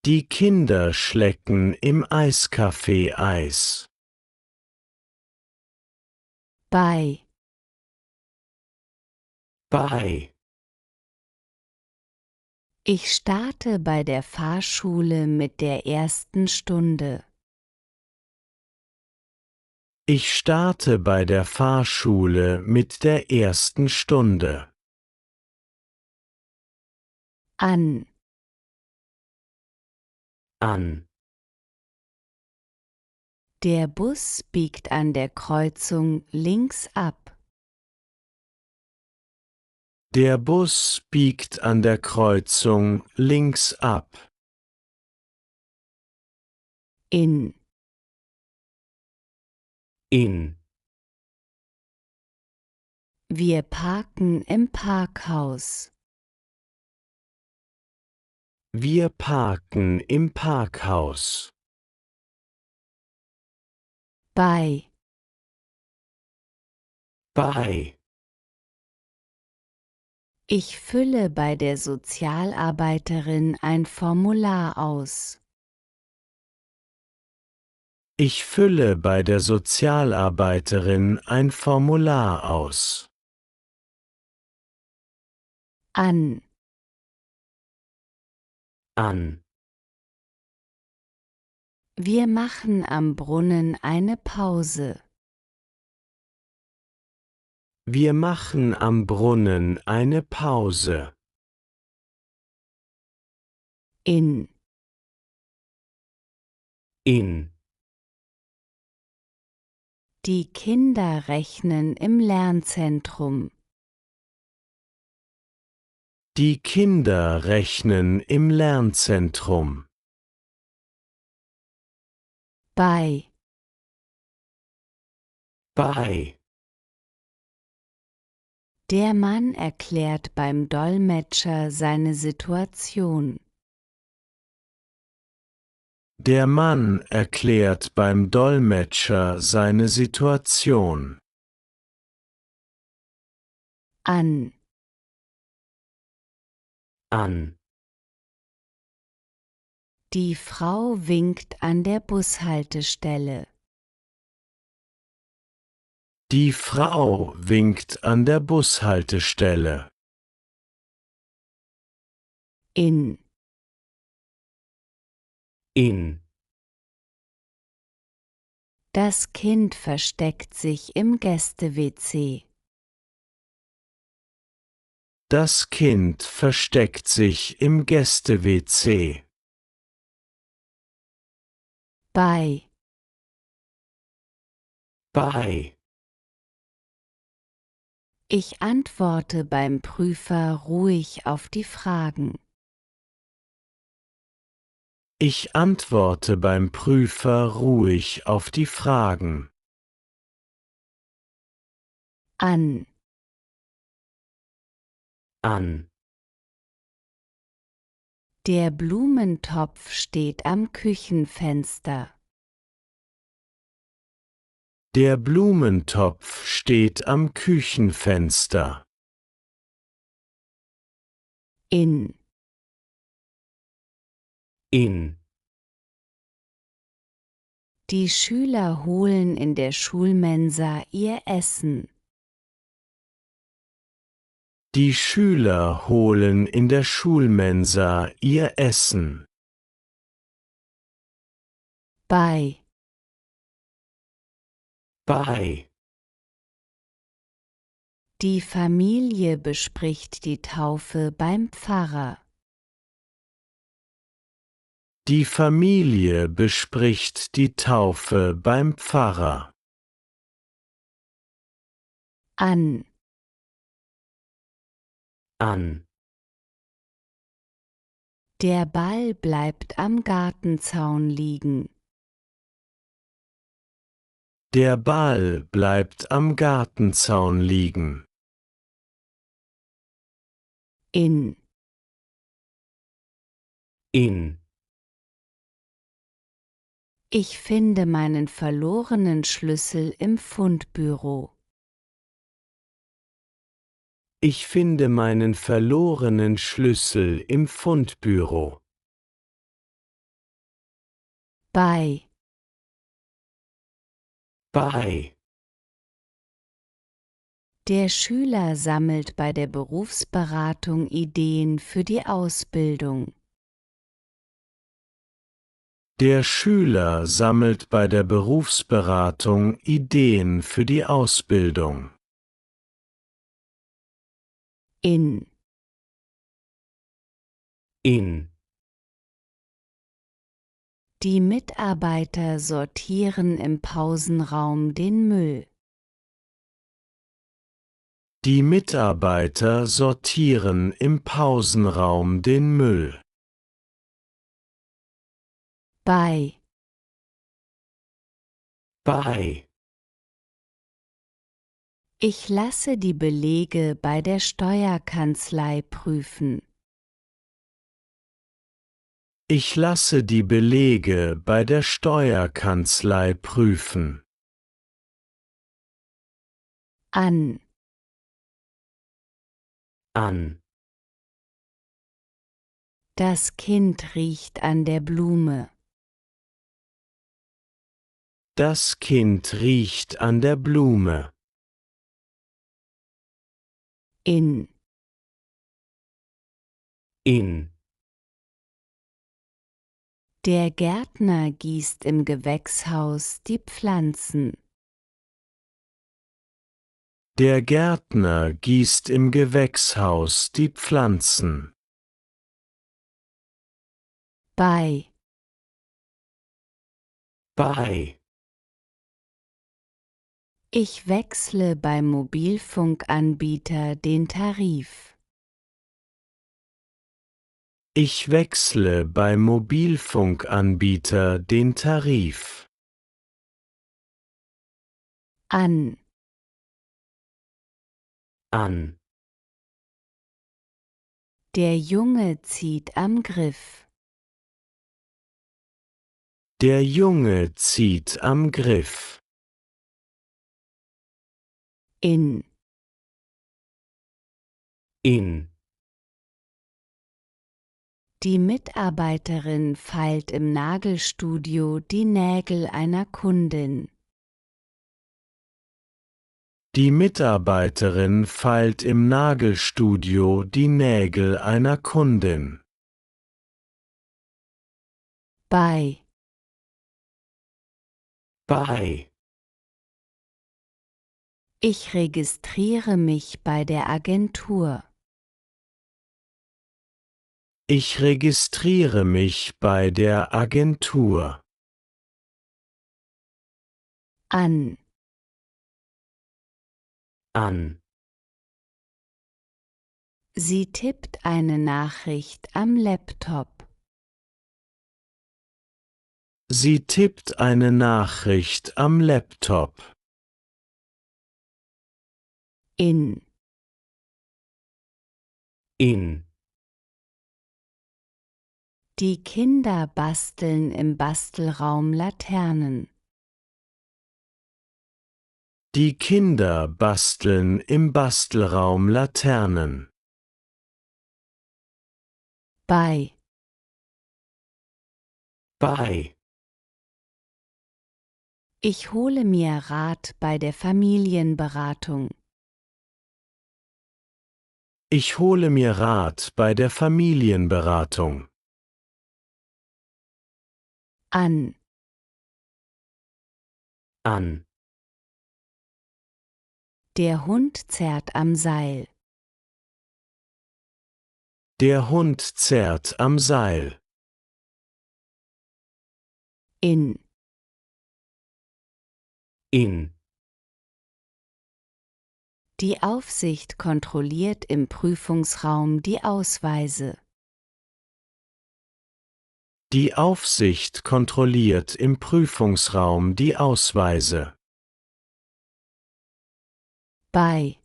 Die Kinder schlecken im Eiskaffee Eis. Bei. Ich starte bei der Fahrschule mit der ersten Stunde. Ich starte bei der Fahrschule mit der ersten Stunde. An. Der Bus biegt an der Kreuzung links ab. Der Bus biegt an der Kreuzung links ab. In. Wir parken im Parkhaus. Wir parken im Parkhaus. Bei. Ich fülle bei der Sozialarbeiterin ein Formular aus. Ich fülle bei der Sozialarbeiterin ein Formular aus. An. Wir machen am Brunnen eine Pause. Wir machen am Brunnen eine Pause. in, in. die Kinder rechnen im Lernzentrum. Die Kinder rechnen im Lernzentrum. Bei, Bei. der Mann erklärt beim Dolmetscher seine Situation. Der Mann erklärt beim Dolmetscher seine Situation. An, An. die Frau winkt an der Bushaltestelle. Die Frau winkt an der Bushaltestelle. In, In. das Kind versteckt sich im Gäste-WC. Das Kind versteckt sich im Gäste-WC. Bei, Bei. ich antworte beim Prüfer ruhig auf die Fragen. Ich antworte beim Prüfer ruhig auf die Fragen. An, An. der Blumentopf steht am Küchenfenster. Der Blumentopf steht am Küchenfenster. In, In. die Schüler holen in der Schulmensa ihr Essen. Die Schüler holen in der Schulmensa ihr Essen. Bei, Bei. die Familie bespricht die Taufe beim Pfarrer. Die Familie bespricht die Taufe beim Pfarrer. An, An. der Ball bleibt am Gartenzaun liegen. Der Ball bleibt am Gartenzaun liegen. In, In. ich finde meinen verlorenen Schlüssel im Fundbüro. Ich finde meinen verlorenen Schlüssel im Fundbüro. Bei, Bei. der Schüler sammelt bei der Berufsberatung Ideen für die Ausbildung. Der Schüler sammelt bei der Berufsberatung Ideen für die Ausbildung. In, In. die Mitarbeiter sortieren im Pausenraum den Müll. Die Mitarbeiter sortieren im Pausenraum den Müll. Bei, Bei. ich lasse die Belege bei der Steuerkanzlei prüfen. Ich lasse die Belege bei der Steuerkanzlei prüfen. An, An. das Kind riecht an der Blume. Das Kind riecht an der Blume. In, In. der Gärtner gießt im Gewächshaus die Pflanzen. Der Gärtner gießt im Gewächshaus die Pflanzen. Bei. Bei. Ich wechsle beim Mobilfunkanbieter den Tarif. Ich wechsle beim Mobilfunkanbieter den Tarif. An. An. Der Junge zieht am Griff. Der Junge zieht am Griff. In. In. Die Mitarbeiterin feilt im Nagelstudio die Nägel einer Kundin. Die Mitarbeiterin feilt im Nagelstudio die Nägel einer Kundin. Bei. Bei. Ich registriere mich bei der Agentur. Ich registriere mich bei der Agentur. An. An. Sie tippt eine Nachricht am Laptop. Sie tippt eine Nachricht am Laptop. In. In. Die Kinder basteln im Bastelraum Laternen. Die Kinder basteln im Bastelraum Laternen. Bei. Bei. Ich hole mir Rat bei der Familienberatung. Ich hole mir Rat bei der Familienberatung. An. An. Der Hund zerrt am Seil. Der Hund zerrt am Seil. In. In. Die Aufsicht kontrolliert im Prüfungsraum die Ausweise. Die Aufsicht kontrolliert im Prüfungsraum die Ausweise. Bei.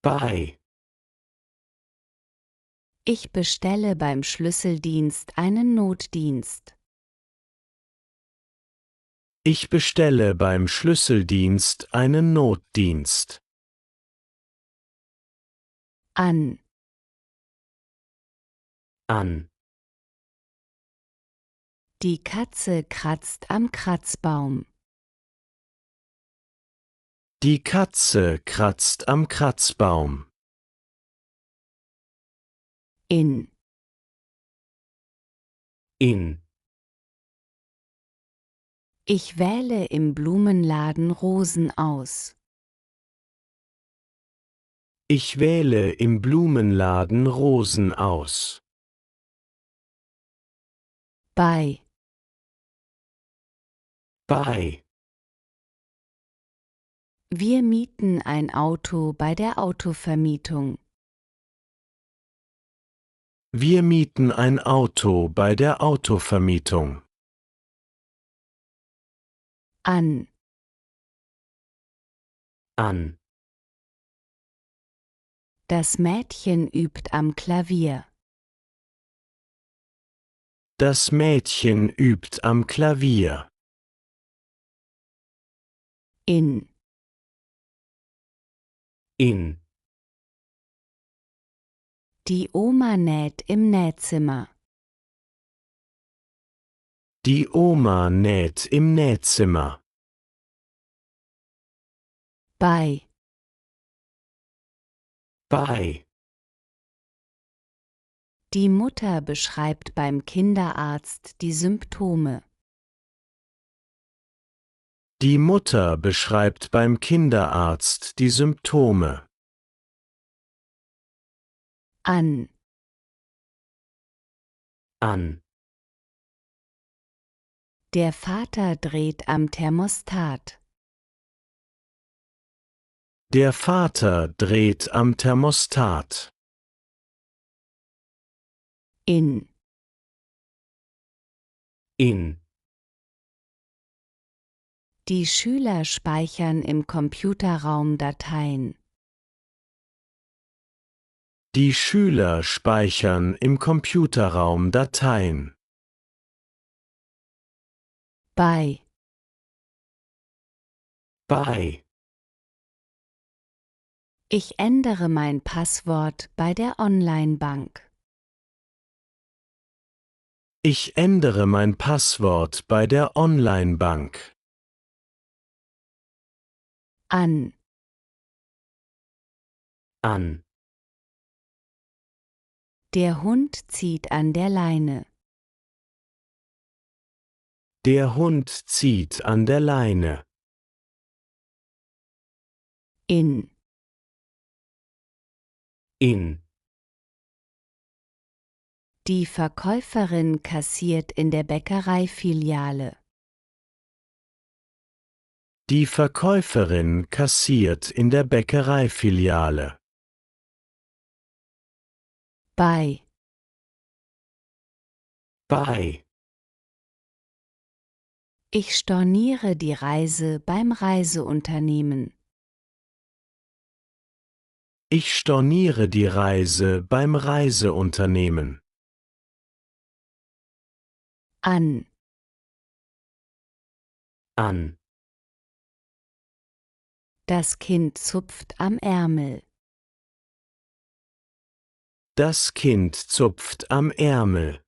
Bei. Ich bestelle beim Schlüsseldienst einen Notdienst. Ich bestelle beim Schlüsseldienst einen Notdienst. An. An. Die Katze kratzt am Kratzbaum. Die Katze kratzt am Kratzbaum. In. In. Ich wähle im Blumenladen Rosen aus. Ich wähle im Blumenladen Rosen aus. Bei. Bei. Wir mieten ein Auto bei der Autovermietung. Wir mieten ein Auto bei der Autovermietung. An. An. Das Mädchen übt am Klavier. Das Mädchen übt am Klavier. In. In. Die Oma näht im Nähzimmer. Die Oma näht im Nähzimmer. Bei. Bei. Die Mutter beschreibt beim Kinderarzt die Symptome. Die Mutter beschreibt beim Kinderarzt die Symptome. An. an. Der Vater dreht am Thermostat. Der Vater dreht am Thermostat. In. In. Die Schüler speichern im Computerraum Dateien. Die Schüler speichern im Computerraum Dateien. Bei. Bei. Ich ändere mein Passwort bei der Onlinebank. Ich ändere mein Passwort bei der Onlinebank. An. An. Der Hund zieht an der Leine. Der Hund zieht an der Leine. In. In. Die Verkäuferin kassiert in der Bäckereifiliale. Die Verkäuferin kassiert in der Bäckereifiliale. Bei. Bei. Ich storniere die Reise beim Reiseunternehmen. Ich storniere die Reise beim Reiseunternehmen. An. An. Das Kind zupft am Ärmel. Das Kind zupft am Ärmel.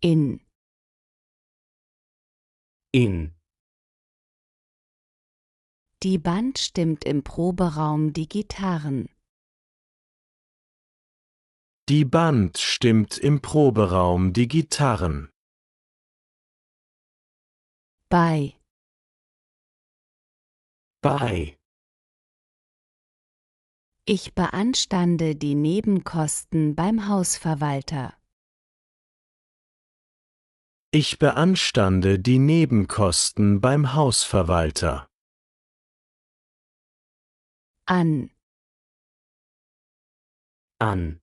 In. In. Die Band stimmt im Proberaum die Gitarren. Die Band stimmt im Proberaum die Gitarren. Bei. Bei. Ich beanstande die Nebenkosten beim Hausverwalter. Ich beanstande die Nebenkosten beim Hausverwalter. An. An.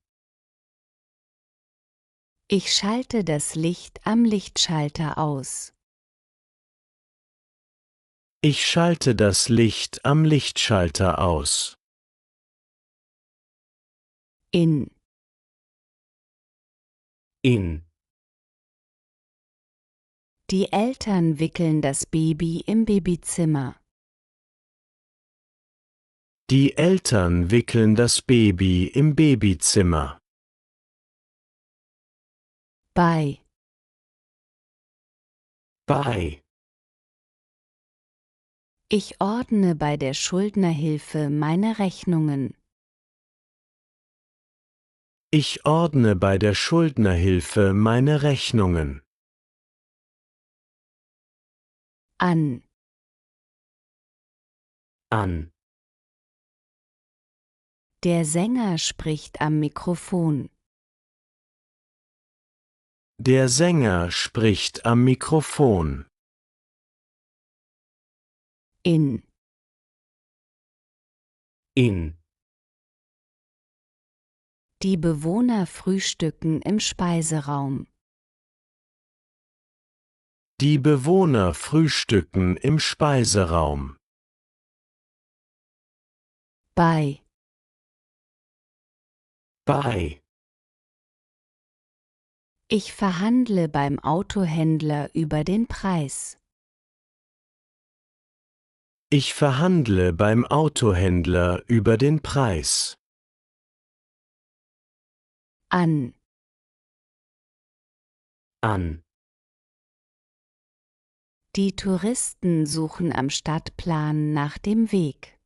Ich schalte das Licht am Lichtschalter aus. Ich schalte das Licht am Lichtschalter aus. In. In. Die Eltern wickeln das Baby im Babyzimmer. Die Eltern wickeln das Baby im Babyzimmer. Bei. Bei. Ich ordne bei der Schuldnerhilfe meine Rechnungen. Ich ordne bei der Schuldnerhilfe meine Rechnungen. An. An. Der Sänger spricht am Mikrofon. Der Sänger spricht am Mikrofon. In. In. Die Bewohner frühstücken im Speiseraum. Die Bewohner frühstücken im Speiseraum. Bei. Bei. Ich verhandle beim Autohändler über den Preis. Ich verhandle beim Autohändler über den Preis. An. An. Die Touristen suchen am Stadtplan nach dem Weg.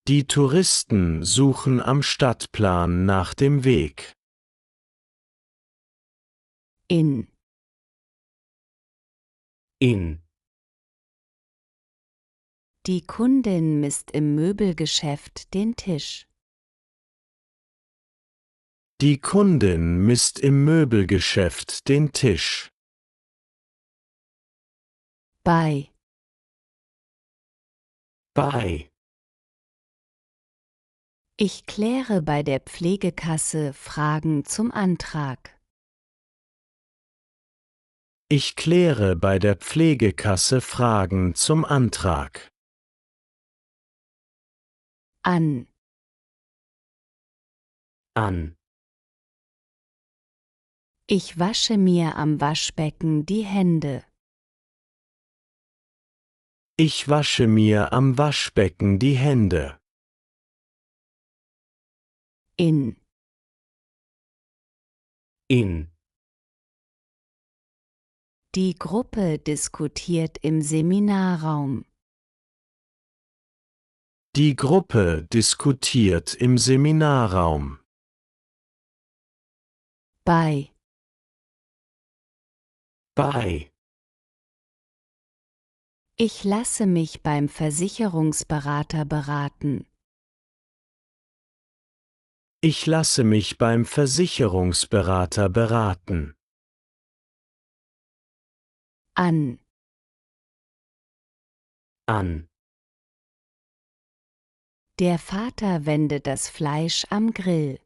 Die Touristen suchen am Stadtplan nach dem Weg. In. In. Die Kundin misst im Möbelgeschäft den Tisch. Die Kundin misst im Möbelgeschäft den Tisch. Bei. Bei. Ich kläre bei der Pflegekasse Fragen zum Antrag. Ich kläre bei der Pflegekasse Fragen zum Antrag. An. An. Ich wasche mir am Waschbecken die Hände. Ich wasche mir am Waschbecken die Hände. In. In. Die Gruppe diskutiert im Seminarraum. Die Gruppe diskutiert im Seminarraum. Bei. Bei. Ich lasse mich beim Versicherungsberater beraten. Ich lasse mich beim Versicherungsberater beraten. An. An. Der Vater wendet das Fleisch am Grill.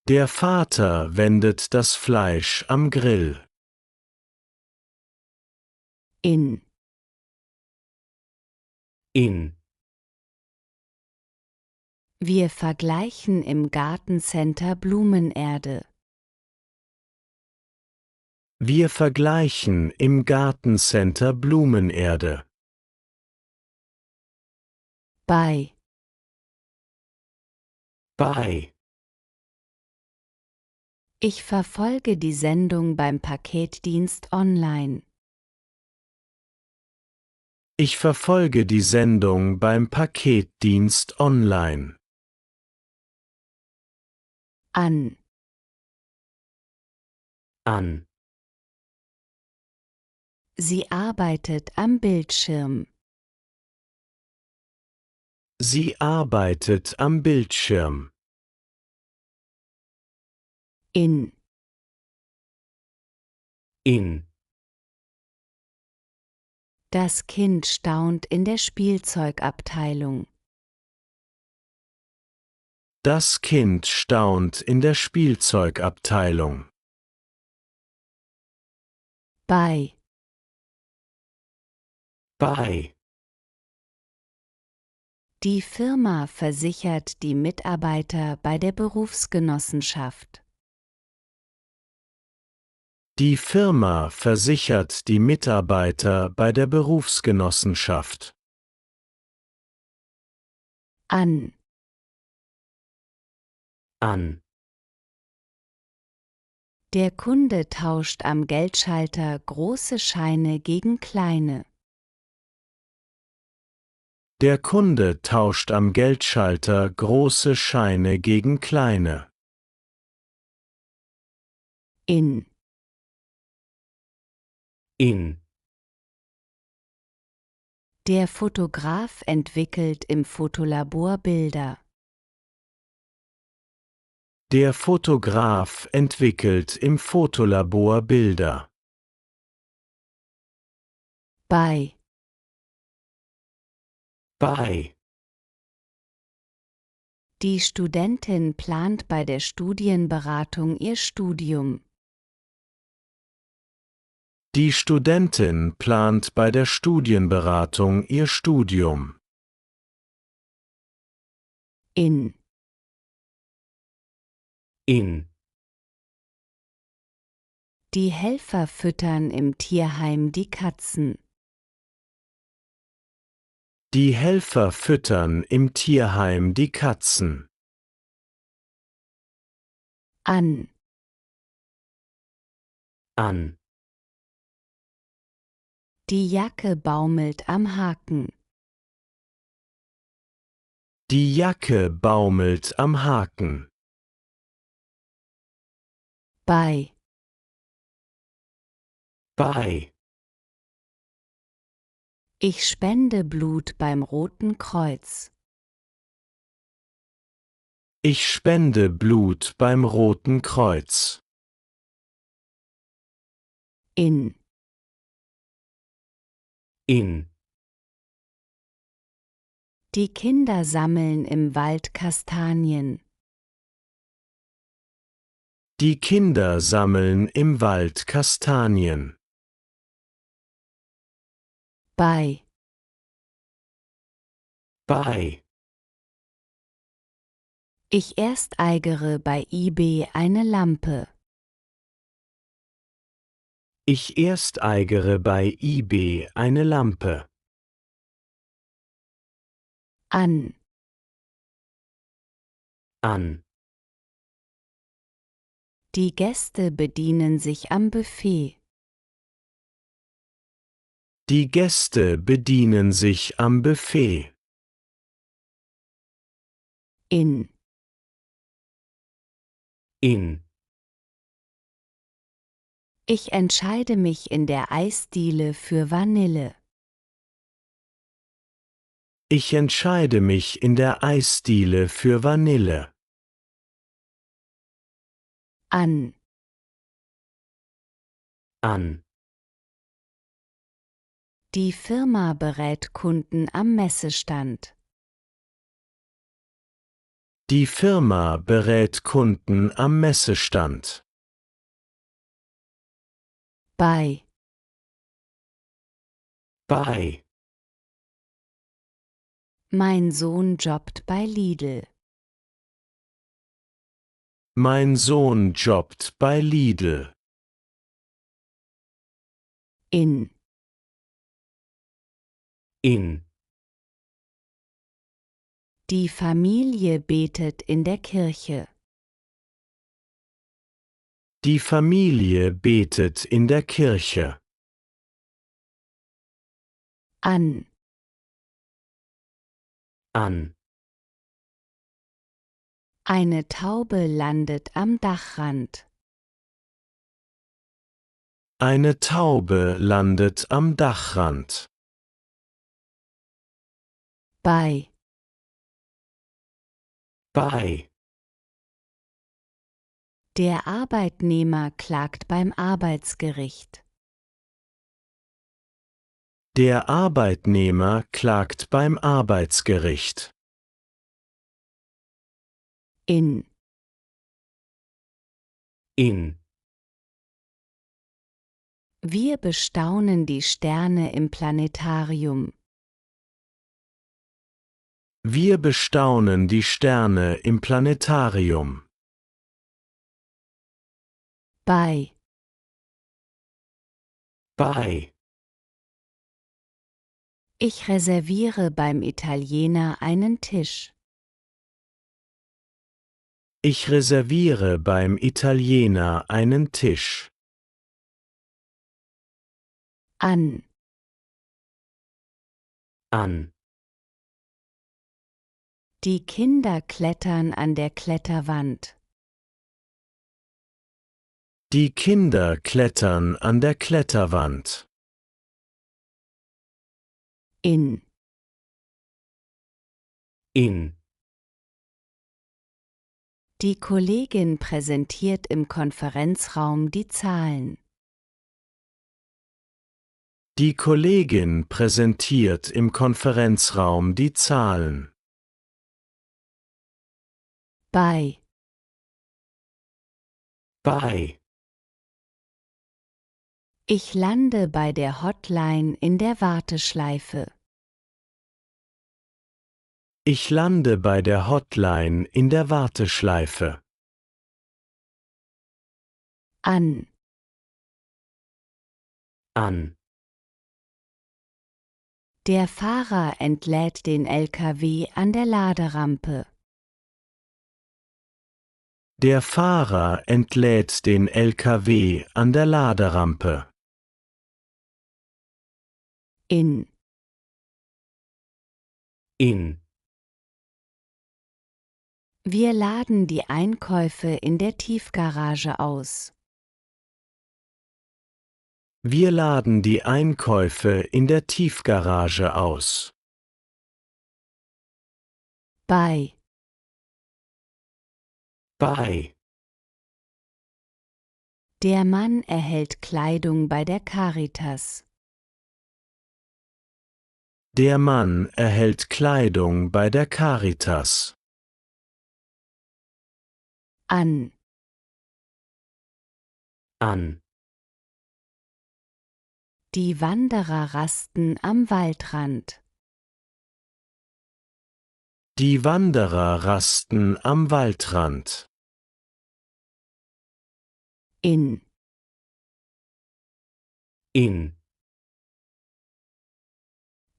Der Vater wendet das Fleisch am Grill. In. In. Wir vergleichen im Gartencenter Blumenerde. Wir vergleichen im Gartencenter Blumenerde. Bei. Bei. Ich verfolge die Sendung beim Paketdienst online. Ich verfolge die Sendung beim Paketdienst online. An. An. Sie arbeitet am Bildschirm. Sie arbeitet am Bildschirm. In. In. Das Kind staunt in der Spielzeugabteilung. Das Kind staunt in der Spielzeugabteilung. Bei. Bei. Die Firma versichert die Mitarbeiter bei der Berufsgenossenschaft. Die Firma versichert die Mitarbeiter bei der Berufsgenossenschaft. An. An. Der Kunde tauscht am Geldschalter große Scheine gegen kleine. Der Kunde tauscht am Geldschalter große Scheine gegen kleine. In. In. Der Fotograf entwickelt im Fotolabor Bilder. Der Fotograf entwickelt im Fotolabor Bilder. Bei. Bei. Die Studentin plant bei der Studienberatung ihr Studium. Die Studentin plant bei der Studienberatung ihr Studium. In. In. Die Helfer füttern im Tierheim die Katzen. Die Helfer füttern im Tierheim die Katzen. An. An. Die Jacke baumelt am Haken. Die Jacke baumelt am Haken. Bei. Bei. Ich spende Blut beim Roten Kreuz. Ich spende Blut beim Roten Kreuz. In. In. Die Kinder sammeln im Wald Kastanien. Die Kinder sammeln im Wald Kastanien. Bei. Bei. Ich ersteigere bei eBay eine Lampe. Ich ersteigere bei eBay eine Lampe. An. An. Die Gäste bedienen sich am Buffet. Die Gäste bedienen sich am Buffet. In. In. Ich entscheide mich in der Eisdiele für Vanille. Ich entscheide mich in der Eisdiele für Vanille. An. An. Die Firma berät Kunden am Messestand. Die Firma berät Kunden am Messestand. Bei. Bei. Mein Sohn jobbt bei Lidl. Mein Sohn jobbt bei Lidl. In. In. Die Familie betet in der Kirche. Die Familie betet in der Kirche. An. An. Eine Taube landet am Dachrand. Eine Taube landet am Dachrand. Bei. Bei. Der Arbeitnehmer klagt beim Arbeitsgericht. Der Arbeitnehmer klagt beim Arbeitsgericht. In. In. Wir bestaunen die Sterne im Planetarium. Wir bestaunen die Sterne im Planetarium. Bei. Bei. Ich reserviere beim Italiener einen Tisch. Ich reserviere beim Italiener einen Tisch. An. An. Die Kinder klettern an der Kletterwand. Die Kinder klettern an der Kletterwand. In. In. Die Kollegin präsentiert im Konferenzraum die Zahlen. Die Kollegin präsentiert im Konferenzraum die Zahlen. Bei. Bei. Ich lande bei der Hotline in der Warteschleife. Ich lande bei der Hotline in der Warteschleife. An. An. Der Fahrer entlädt den LKW an der Laderampe. Der Fahrer entlädt den LKW an der Laderampe. In. In. Wir laden die Einkäufe in der Tiefgarage aus. Wir laden die Einkäufe in der Tiefgarage aus. Bei. bei. Der Mann erhält Kleidung bei der Caritas. Der Mann erhält Kleidung bei der Caritas. An. An. Die Wanderer rasten am Waldrand. Die Wanderer rasten am Waldrand. In. In.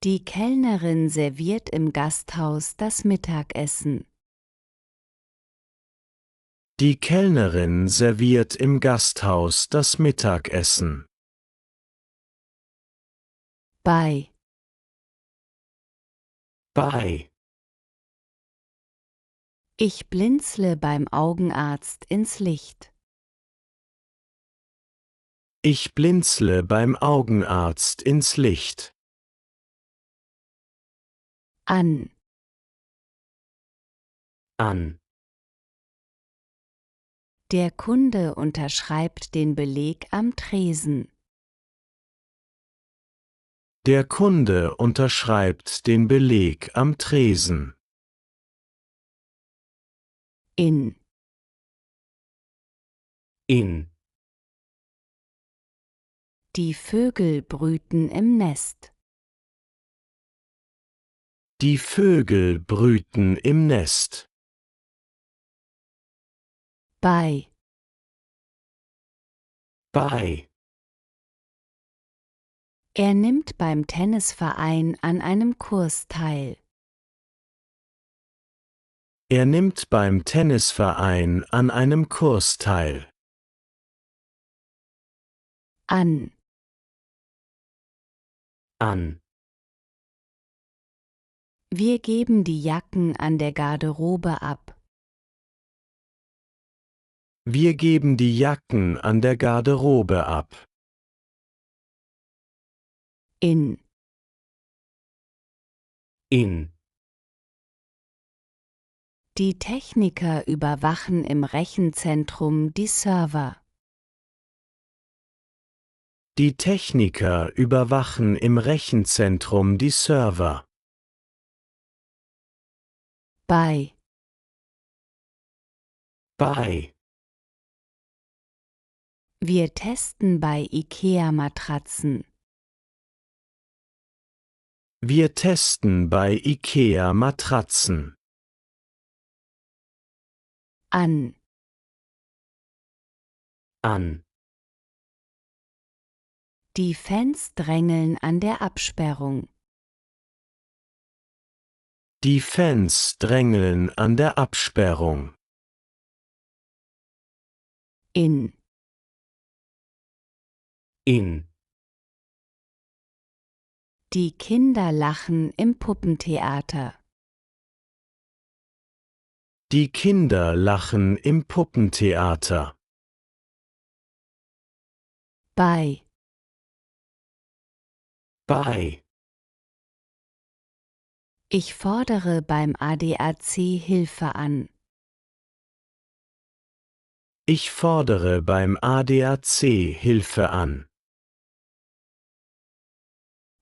Die Kellnerin serviert im Gasthaus das Mittagessen. Die Kellnerin serviert im Gasthaus das Mittagessen. Bei. Bei. Ich blinzle beim Augenarzt ins Licht. Ich blinzle beim Augenarzt ins Licht. An. An. Der Kunde unterschreibt den Beleg am Tresen. Der Kunde unterschreibt den Beleg am Tresen. In. In. Die Vögel brüten im Nest. Die Vögel brüten im Nest. Bei. Bei. Er nimmt beim Tennisverein an einem Kurs teil. Er nimmt beim Tennisverein an einem Kurs teil. An. An. Wir geben die Jacken an der Garderobe ab. Wir geben die Jacken an der Garderobe ab. In. In. Die Techniker überwachen im Rechenzentrum die Server. Die Techniker überwachen im Rechenzentrum die Server. Bei. Bei. Wir testen bei IKEA-Matratzen. Wir testen bei IKEA Matratzen. An. An. Die Fans drängeln an der Absperrung. Die Fans drängeln an der Absperrung. In. In. Die Kinder lachen im Puppentheater. Die Kinder lachen im Puppentheater. Bei. Bei. Ich fordere beim ADAC Hilfe an. Ich fordere beim ADAC Hilfe an.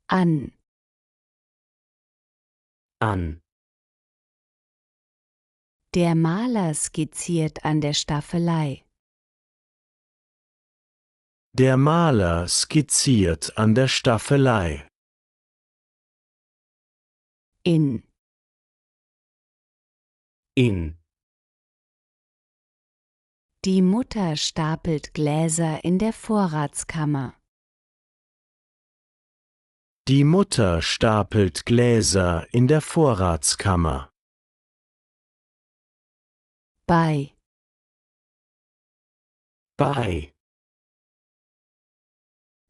An. An. Der Maler skizziert an der Staffelei. Der Maler skizziert an der Staffelei. In. In. Die Mutter stapelt Gläser in der Vorratskammer. Die Mutter stapelt Gläser in der Vorratskammer. Bei. Bei.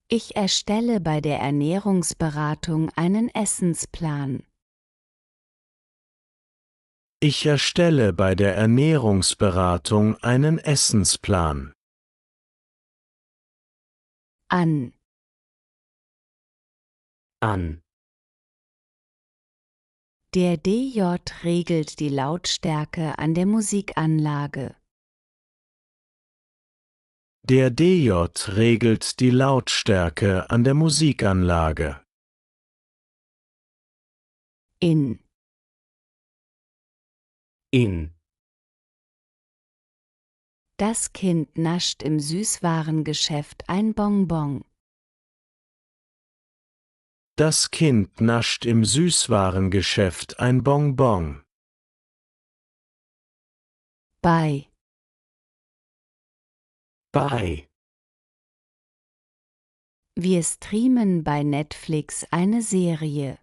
Ich erstelle bei der Ernährungsberatung einen Essensplan. Ich erstelle bei der Ernährungsberatung einen Essensplan. An. An. Der DJ regelt die Lautstärke an der Musikanlage. Der DJ regelt die Lautstärke an der Musikanlage. In. In. Das Kind nascht im Süßwarengeschäft ein Bonbon. Das Kind nascht im Süßwarengeschäft ein Bonbon. Bei. Bei. Wir streamen bei Netflix eine Serie.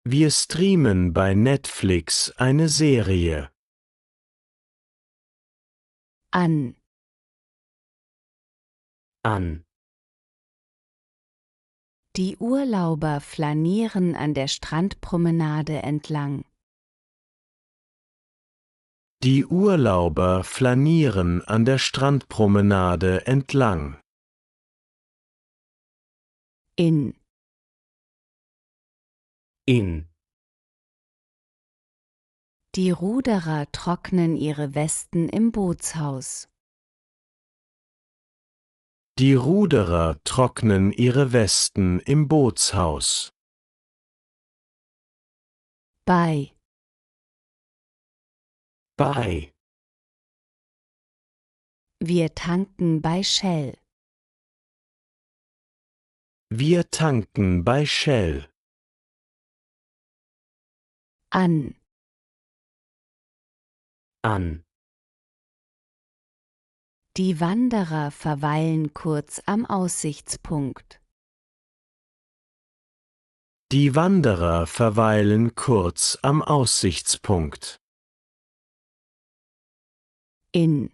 Wir streamen bei Netflix eine Serie. An. An. Die Urlauber flanieren an der Strandpromenade entlang. Die Urlauber flanieren an der Strandpromenade entlang. In. In. Die Ruderer trocknen ihre Westen im Bootshaus. Die Ruderer trocknen ihre Westen im Bootshaus. Bei. Bei. Wir tanken bei Shell. Wir tanken bei Shell. An. An. Die Wanderer verweilen kurz am Aussichtspunkt. Die Wanderer verweilen kurz am Aussichtspunkt. In.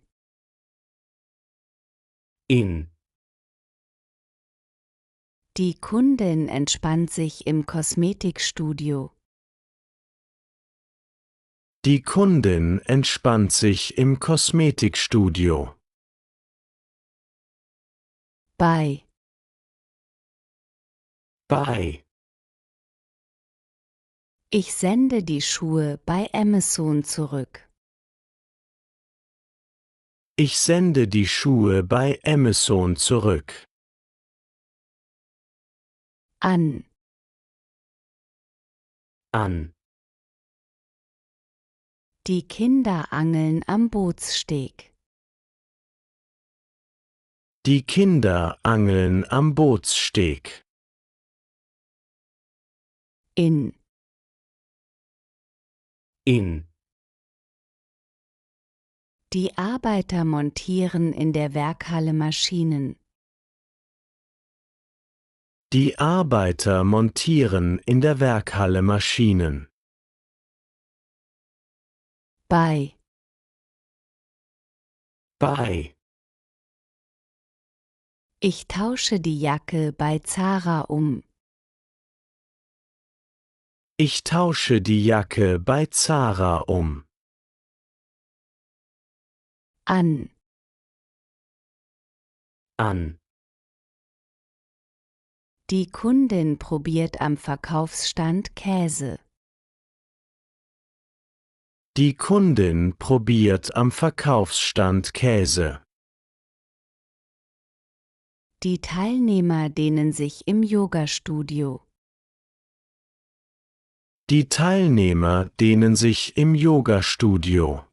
In. Die Kundin entspannt sich im Kosmetikstudio. Die Kundin entspannt sich im Kosmetikstudio. Bei. Bei. Ich sende die Schuhe bei Amazon zurück. Ich sende die Schuhe bei Amazon zurück. An. An. Die Kinder angeln am Bootssteg. Die Kinder angeln am Bootssteg. In. In. Die Arbeiter montieren in der Werkhalle Maschinen. Die Arbeiter montieren in der Werkhalle Maschinen. Bei. Bei. Ich tausche die Jacke bei Zara um. Ich tausche die Jacke bei Zara um. An. An. Die Kundin probiert am Verkaufsstand Käse. Die Kundin probiert am Verkaufsstand Käse. Die Teilnehmer dehnen sich im Yogastudio. Die Teilnehmer dehnen sich im Yogastudio.